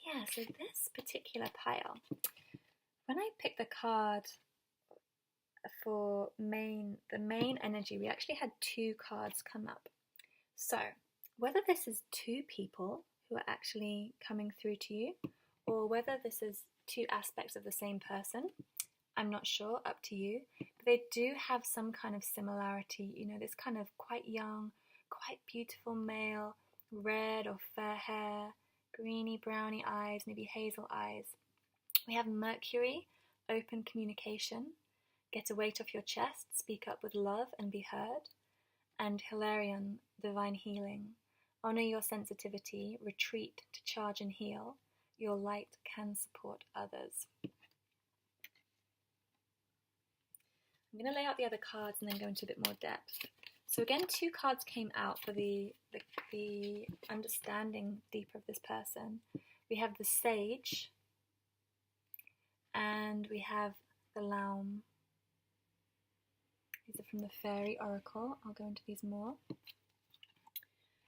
Yeah, so this particular pile, when I picked the card for the main energy, we actually had 2 cards come up. So whether this is 2 people who are actually coming through to you, or whether this is 2 aspects of the same person, I'm not sure, up to you. But they do have some kind of similarity, this kind of quite young, quite beautiful male, red or fair hair, greeny browny eyes, maybe hazel eyes. We have Mercury, open communication, get a weight off your chest, speak up with love and be heard. And Hilarion, divine healing, honor your sensitivity, retreat to charge and heal. Your light can support others. I'm going to lay out the other cards and then go into a bit more depth. So again, 2 cards came out for the understanding deeper of this person. We have the Sage and we have the Laum. These are from the Fairy Oracle. I'll go into these more.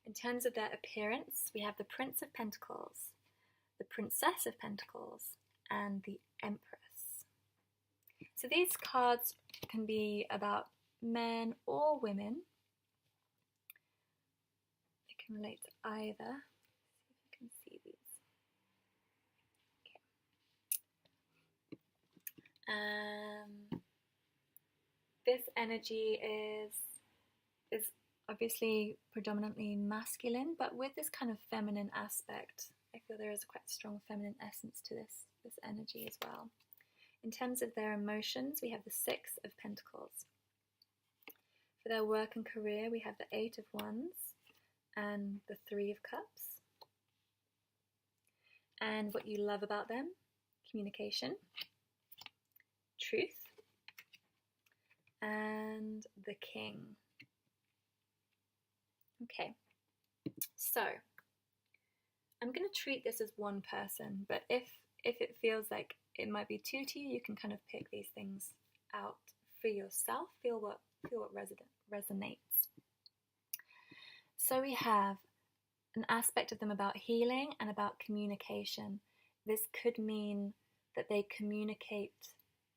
In terms of their appearance, we have the Prince of Pentacles, the Princess of Pentacles, and the Empress. So these cards can be about men or women. They can relate to either. See if you can see these. Okay. This energy is obviously predominantly masculine, but with this kind of feminine aspect. I feel there is a quite strong feminine essence to this energy as well. In terms of their emotions, we have the 6 of Pentacles. For their work and career, we have the 8 of Wands and the 3 of Cups. And what you love about them, communication, truth, and the King. Okay, so I'm going to treat this as one person, but if it feels like it might be 2 to you, you can kind of pick these things out for yourself, feel what resonates. So we have an aspect of them about healing and about communication. This could mean that they communicate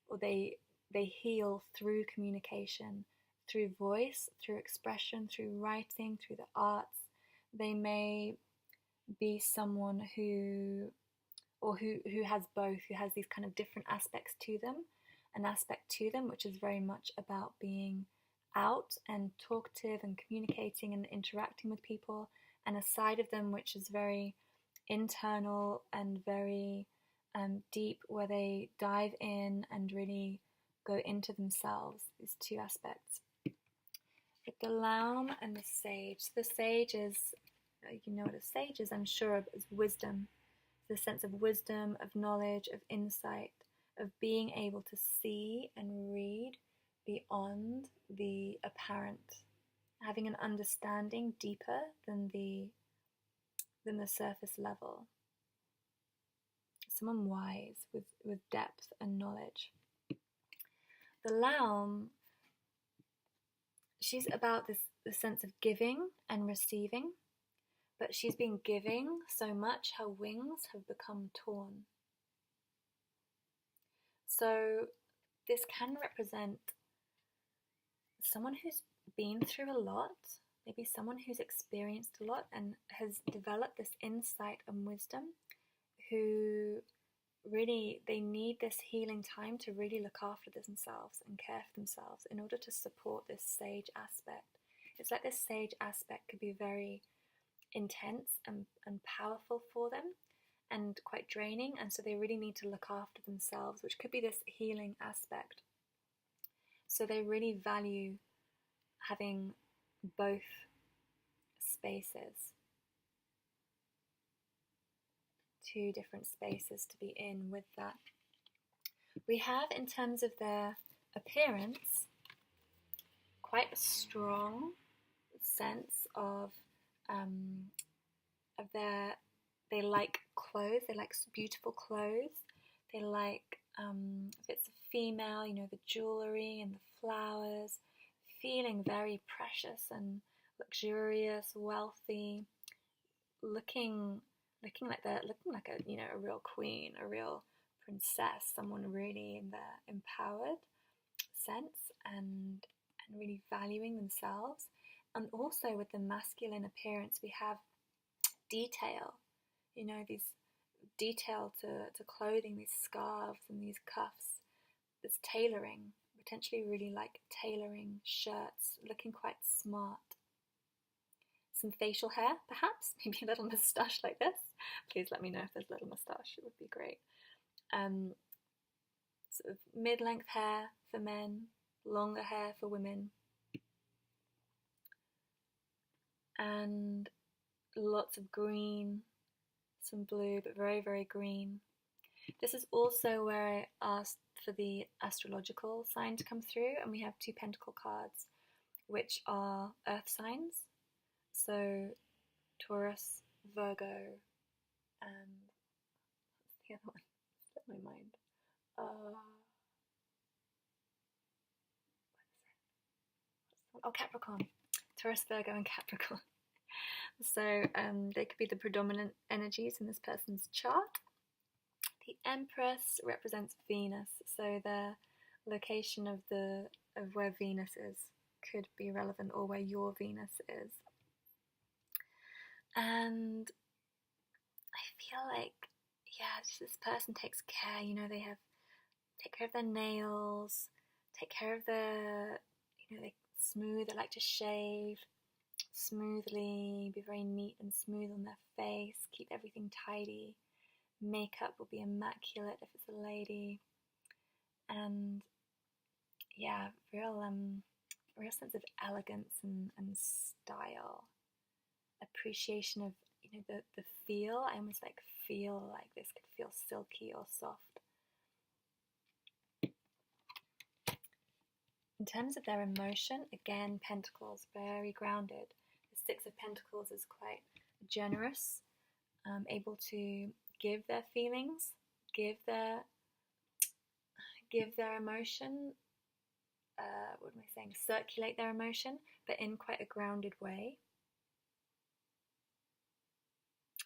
or they heal through communication, through voice, through expression, through writing, through the arts. They may be someone who has both, who has these kind of different aspects to them, an aspect to them which is very much about being out and talkative and communicating and interacting with people, and a side of them which is very internal and very deep, where they dive in and really go into themselves, these 2 aspects. With the Laum and the Sage. The Sage is, you know what a Sage is, I'm sure, is wisdom. the sense of wisdom, of knowledge, of insight, of being able to see and read beyond the apparent, having an understanding deeper than the surface level. Someone wise with depth and knowledge. The Laum, she's about the sense of giving and receiving, but she's been giving so much her wings have become torn. So this can represent someone who's been through a lot, maybe someone who's experienced a lot and has developed this insight and wisdom, who really, they need this healing time to really look after themselves and care for themselves in order to support this sage aspect. It's like this sage aspect could be very intense and powerful for them and quite draining, and so they really need to look after themselves, which could be this healing aspect. So they really value having both spaces, two different spaces to be in with that. We have, in terms of their appearance, quite a strong sense of they like clothes, they like beautiful clothes, they like, if it's a female, you know, the jewellery and the flowers, feeling very precious and luxurious, wealthy, looking like a, you know, a real queen, a real princess, someone really in their empowered sense and really valuing themselves. And also with the masculine appearance, we have detail, you know, these detail to clothing, these scarves and these cuffs, this tailoring, potentially really like tailoring shirts, looking quite smart. Some facial hair, perhaps, maybe a little moustache like this. Please let me know if there's a little moustache, it would be great. Sort of mid-length hair for men, longer hair for women, and lots of green, some blue, but very, very green. This is also where I asked for the astrological sign to come through, and we have 2 pentacle cards, which are earth signs. So Taurus, Virgo, and what's the other one? It's slipped my mind. Oh, Capricorn. Taurus, Virgo, and Capricorn. So they could be the predominant energies in this person's chart. The Empress represents Venus, so the location of where Venus is could be relevant, or where your Venus is. And I feel like, yeah, this person takes care, you know, they take care of their nails, take care of their, you know, they like to shave smoothly, be very neat and smooth on their face, keep everything tidy. Makeup will be immaculate if it's a lady. And yeah, real sense of elegance and style. Appreciation of, you know, the feel. I almost like feel like this could feel silky or soft. In terms of their emotion, again, Pentacles, very grounded. The 6 of Pentacles is quite generous, able to give their feelings, give their emotion, what am I saying, circulate their emotion, but in quite a grounded way,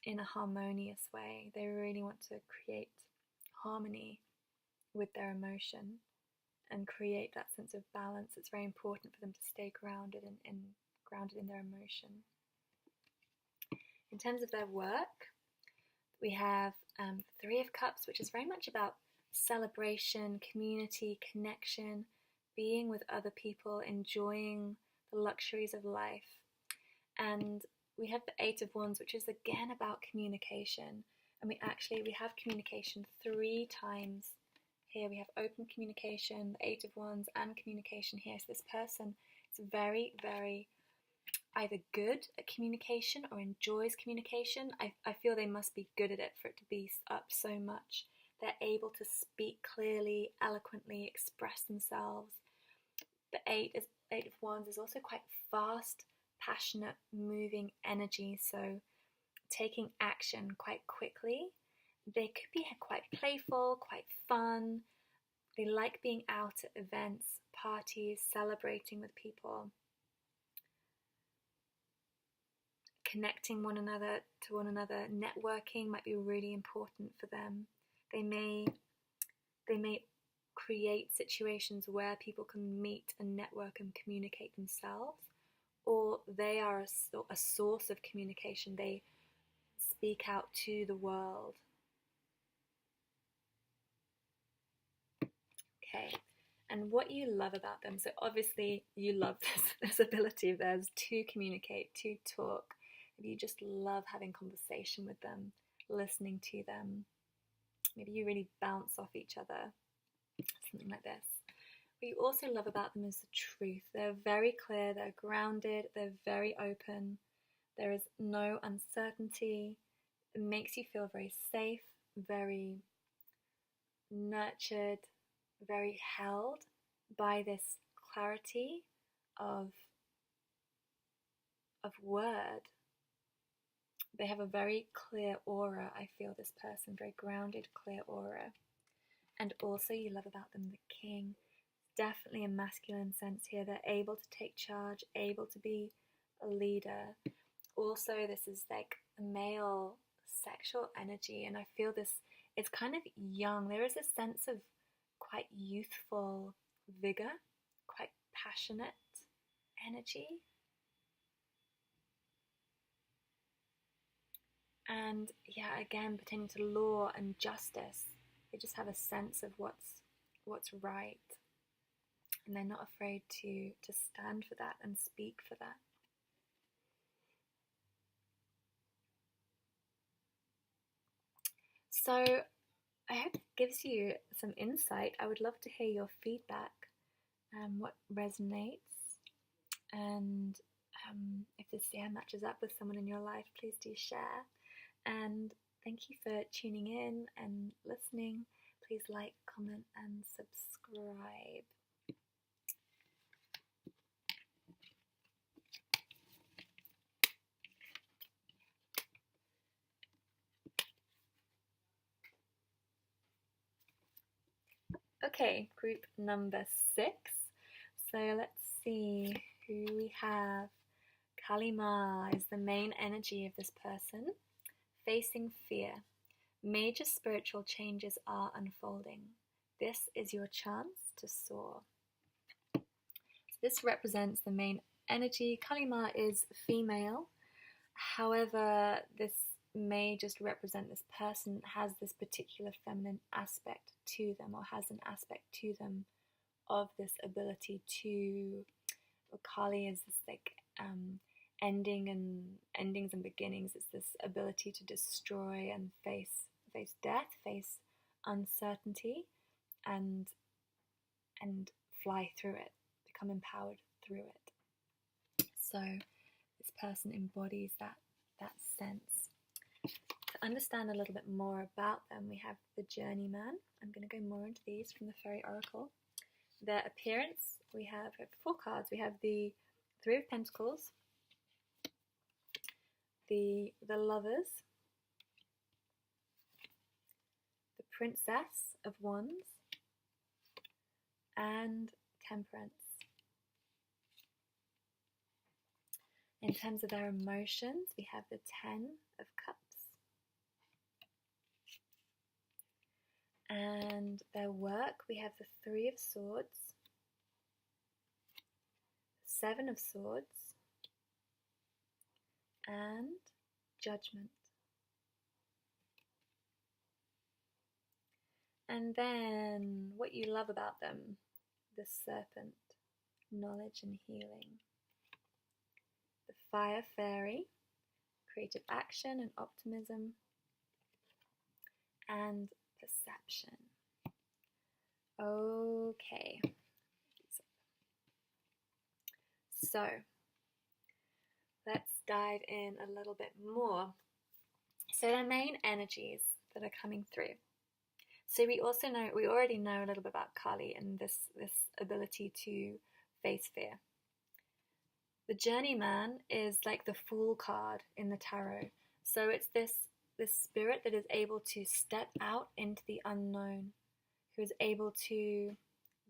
in a harmonious way. They really want to create harmony with their emotion and create that sense of balance. It's very important for them to stay grounded and grounded in their emotion. In terms of their work, we have 3 of Cups, which is very much about celebration, community, connection, being with other people, enjoying the luxuries of life. And we have the 8 of Wands, which is again about communication. And we have communication 3 times here. We have open communication, the 8 of Wands, and communication here. So this person is very, very either good at communication or enjoys communication. I feel they must be good at it for it to be up so much. They're able to speak clearly, eloquently, express themselves. The Eight of Wands is also quite fast, passionate, moving energy, so taking action quite quickly. They could be quite playful, quite fun. They like being out at events, parties, celebrating with people, connecting to one another. Networking might be really important for them. They may create situations where people can meet and network and communicate themselves, or they are a source of communication. They speak out to the world. Okay, and what you love about them. So obviously you love this ability of theirs to communicate, to talk. You just love having conversation with them, listening to them. Maybe you really bounce off each other, something like this. What you also love about them is the truth. They're very clear, they're grounded, they're very open. There is no uncertainty. It makes you feel very safe, very nurtured, very held by this clarity of word. They have a very clear aura. I feel this person, very grounded, clear aura. And also you love about them the King. Definitely a masculine sense here. They're able to take charge, able to be a leader. Also, this is like a male sexual energy, and I feel this, it's kind of young. There is a sense of quite youthful vigor, quite passionate energy. And yeah, again, pertaining to law and justice, they just have a sense of what's right, and they're not afraid to stand for that and speak for that. So I hope it gives you some insight. I would love to hear your feedback, what resonates, and if this matches up with someone in your life, please do share. And thank you for tuning in and listening. Please like, comment, and subscribe. Okay, group number 6. So let's see who we have. Kali Ma is the main energy of this person. Facing fear. Major spiritual changes are unfolding. This is your chance to soar. So this represents the main energy. Kali Ma is female. However, this may just represent this person has this particular feminine aspect to them, or has an aspect to them of this ability to, Kali is this like endings and beginnings. It's this ability to destroy and face death, face uncertainty, and fly through it, become empowered through it. So this person embodies that sense. To understand a little bit more about them, we have the Journeyman. I'm going to go more into these from the Fairy Oracle. Their appearance, we have 4 cards. We have the Three of Pentacles, the Lovers, the Princess of Wands, and Temperance. In terms of their emotions, we have the 10 of Cups. And their work, we have the 3 of Swords, 7 of Swords, and Judgment. And then what you love about them, the Serpent, knowledge and healing. The Fire Fairy, creative action and optimism, and perception. Okay. So, dive in a little bit more. So the main energies that are coming through. So we already know a little bit about Kali and this ability to face fear. The Journeyman is like the Fool card in the tarot. So it's this spirit that is able to step out into the unknown, who is able to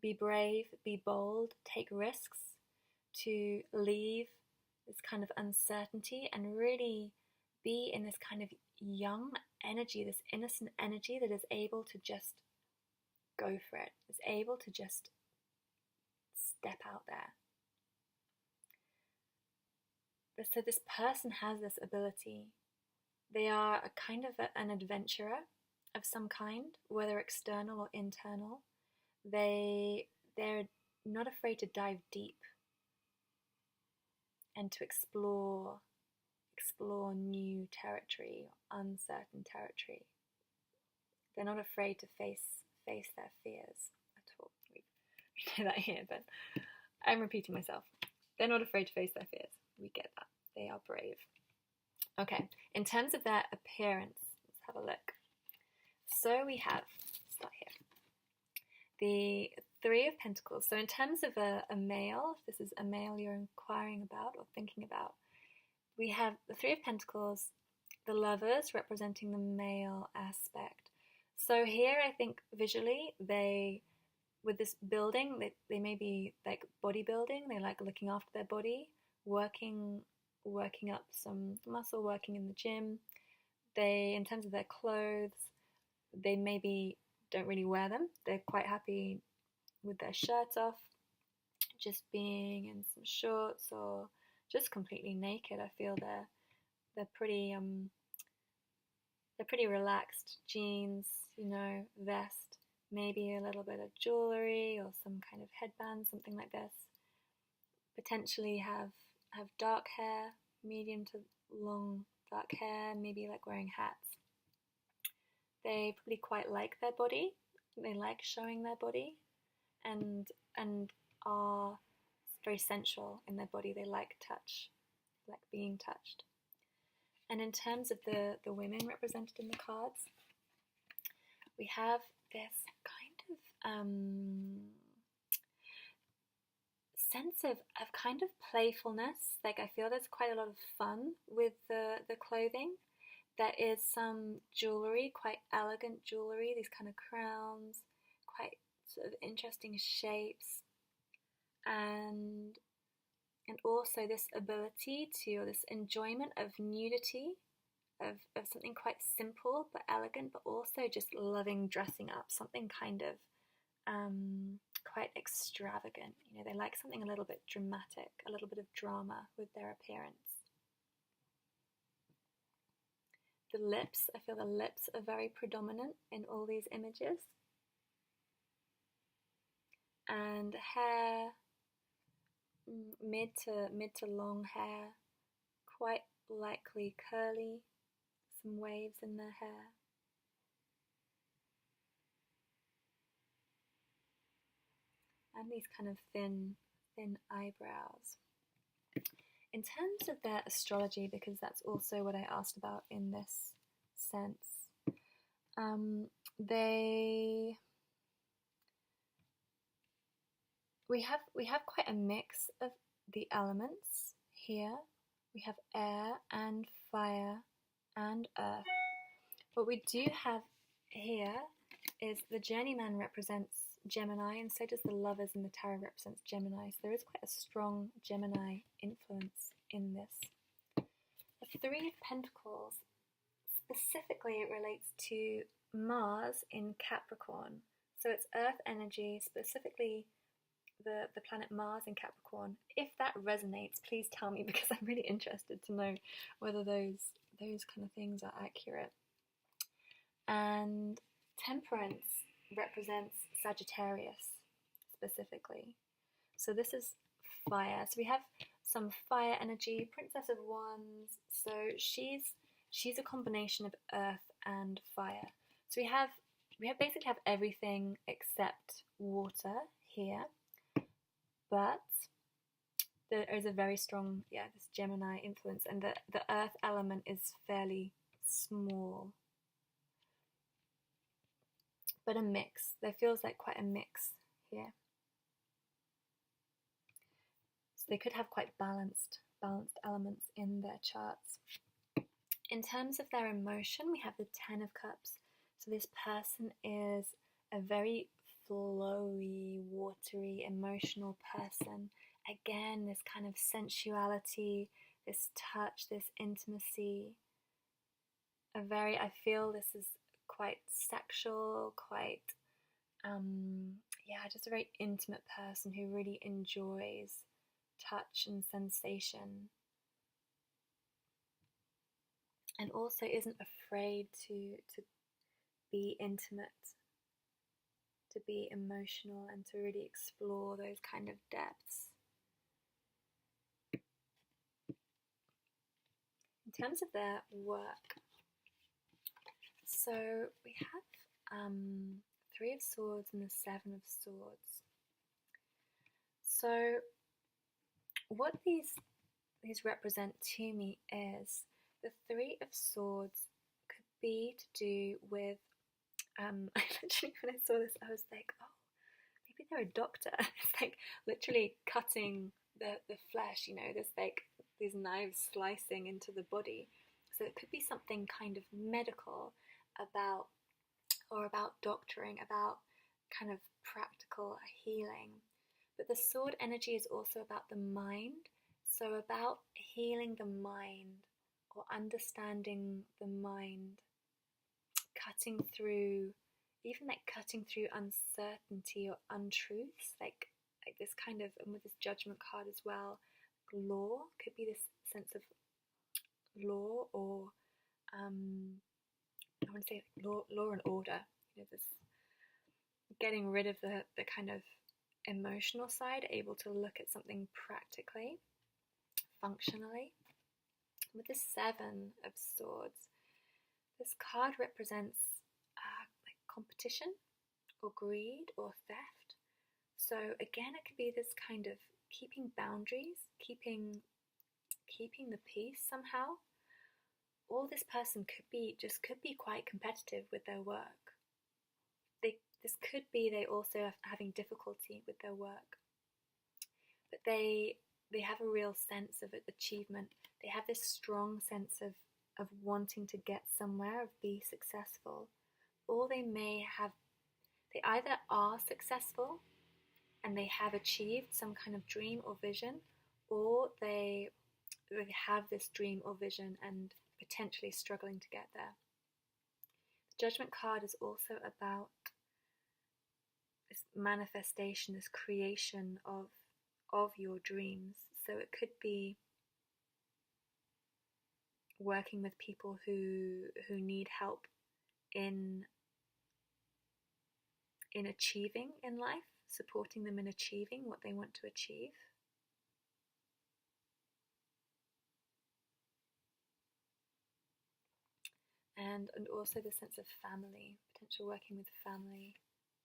be brave, be bold, take risks, to leave this kind of uncertainty and really be in this kind of young energy, this innocent energy that is able to just go for it, is able to just step out there. So this person has this ability. They are a kind of an adventurer of some kind, whether external or internal. They're not afraid to dive deep and to explore new territory, uncertain territory. They're not afraid to face their fears at all. We know that here, but I'm repeating myself. They're not afraid to face their fears. We get that. They are brave. Okay, in terms of their appearance, let's have a look. So we have, start here, the Three of Pentacles. So in terms of a male, if this is a male you're inquiring about or thinking about, we have the Three of Pentacles, the Lovers representing the male aspect. So here I think visually with this building, they may be like bodybuilding. They like looking after their body, working up some muscle, working in the gym. They, in terms of their clothes, they maybe don't really wear them. They're quite happy with their shirts off, just being in some shorts or just completely naked. I feel they're pretty relaxed. Jeans, vest, maybe a little bit of jewelry or some kind of headband, something like this. Potentially have dark hair, medium to long dark hair, maybe like wearing hats. They probably quite like their body. They like showing their body and are very sensual in their body. They like touch, like being touched. And in terms of the women represented in the cards, we have this kind of sense of kind of playfulness. Like I feel there's quite a lot of fun with the clothing. There is some jewelry, quite elegant jewelry, these kind of crowns, quite sort of interesting shapes, and also this ability to, or this enjoyment of nudity, of something quite simple but elegant, but also just loving dressing up, something kind of quite extravagant. They like something a little bit dramatic, a little bit of drama with their appearance. The lips, I feel the lips are very predominant in all these images. And hair, mid to long hair, quite likely curly, some waves in their hair. And these kind of thin eyebrows. In terms of their astrology, because that's also what I asked about in this sense, we have quite a mix of the elements here. We have air and fire and earth. What we do have here is the Journeyman represents Gemini, and so does the Lovers in the tarot represents Gemini. So there is quite a strong Gemini influence in this. The Three of Pentacles, specifically it relates to Mars in Capricorn. So it's earth energy, specifically the planet Mars in Capricorn. If that resonates, please tell me, because I'm really interested to know whether those kind of things are accurate. And Temperance represents Sagittarius specifically. So this is fire. So we have some fire energy, Princess of Wands. So she's a combination of earth and fire. So we basically have everything except water here. But there is a very strong, this Gemini influence, and the earth element is fairly small, but a mix. There feels like quite a mix here. So they could have quite balanced elements in their charts. In terms of their emotion, we have the Ten of Cups. So this person is a very flowy, watery, emotional person. Again, this kind of sensuality, this touch, this intimacy. I feel this is quite sexual, quite, just a very intimate person who really enjoys touch and sensation. And also isn't afraid to be intimate, to be emotional, and to really explore those kind of depths. In terms of their work, so we have Three of Swords and the Seven of Swords. So what these represent to me is the Three of Swords could be to do with, I literally, when I saw this, I was like, oh, maybe they're a doctor. It's like literally cutting the flesh, this like these knives slicing into the body. So it could be something kind of medical about doctoring, about kind of practical healing. But the sword energy is also about the mind, so about healing the mind or understanding the mind, cutting through uncertainty or untruths, like this kind of, and with this Judgment card as well, law could be this sense of law, or I want to say law and order, this getting rid of the kind of emotional side, able to look at something practically, functionally. With the Seven of Swords, this card represents like competition or greed or theft. So again, it could be this kind of keeping boundaries, keeping the peace somehow. Or this person could be quite competitive with their work. This could be they also are having difficulty with their work, but they have a real sense of achievement. They have this strong sense of wanting to get somewhere, of be successful. Or they either are successful and they have achieved some kind of dream or vision, or they have this dream or vision and potentially struggling to get there. The Judgment card is also about this manifestation, this creation of your dreams. So it could be working with people who need help in achieving in life, supporting them in achieving what they want to achieve. And also the sense of family, potential working with family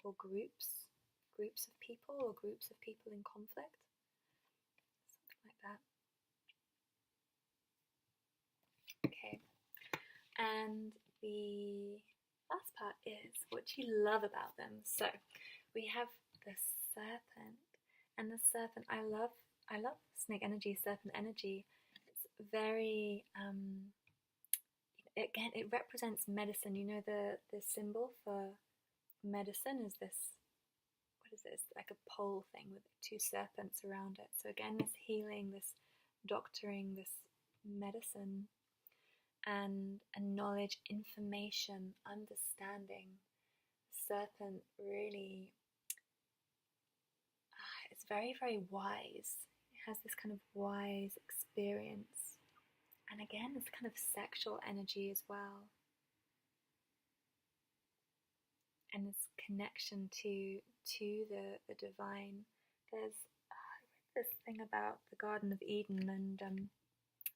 or groups of people, or groups of people in conflict, something like that. Okay, and the last part is what you love about them. So we have the Serpent, and the Serpent, I love snake energy, serpent energy. It's very again, it represents medicine. The symbol for medicine is this, what is this, like a pole thing with two serpents around it. So again, this healing, this doctoring, this medicine, and knowledge, information, understanding. Serpent really it's very, very wise. It has this kind of wise experience, and again, this kind of sexual energy as well, and this connection to the divine. There's I read this thing about the Garden of Eden, and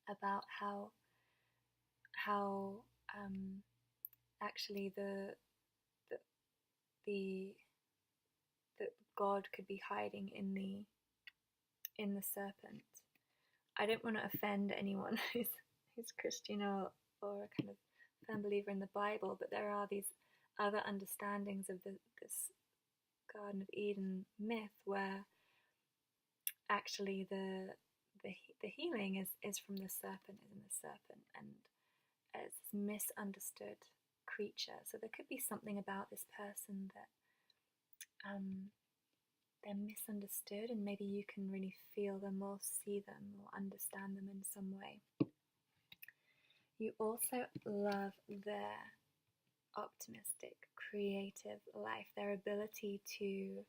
about how actually the God could be hiding in the serpent. I don't want to offend anyone who's Christian or a kind of firm believer in the Bible, but there are these other understandings of this Garden of Eden myth where actually the healing is from the serpent, is in the serpent, and it's this misunderstood creature. So there could be something about this person that they're misunderstood, and maybe you can really feel them or see them or understand them in some way. You also love their optimistic, creative life, their ability to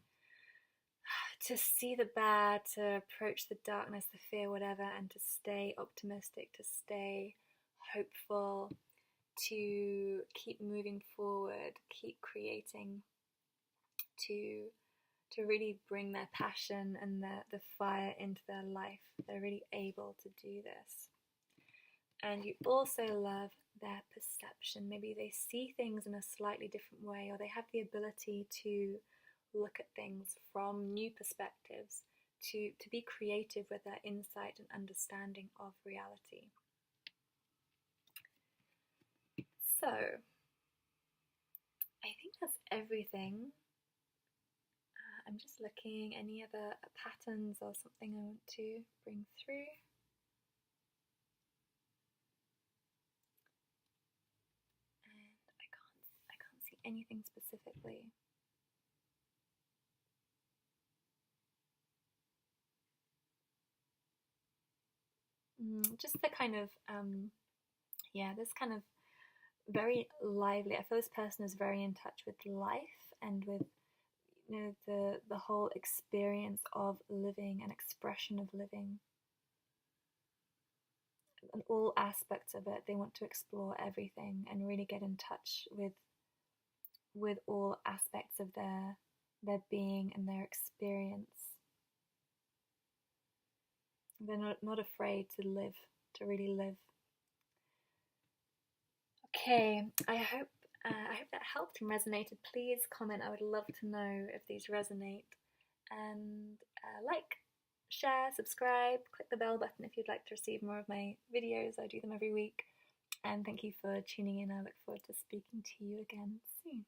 see the bad, to approach the darkness, the fear, whatever, and to stay optimistic, to stay hopeful, to keep moving forward, keep creating, to really bring their passion and the fire into their life. They're really able to do this. And you also love their perception. Maybe they see things in a slightly different way, or they have the ability to look at things from new perspectives, to be creative with their insight and understanding of reality. So, I think that's everything. I'm just looking, any other patterns or something I want to bring through. And I can't see anything specifically. Just the kind of, this kind of very lively, I feel this person is very in touch with life and with, the whole experience of living and expression of living. And all aspects of it, they want to explore everything and really get in touch with all aspects of their being and their experience. They're not afraid to live, to really live. Okay, I hope that helped and resonated. Please comment. I would love to know if these resonate. And like, share, subscribe, click the bell button if you'd like to receive more of my videos. I do them every week. And thank you for tuning in. I look forward to speaking to you again soon.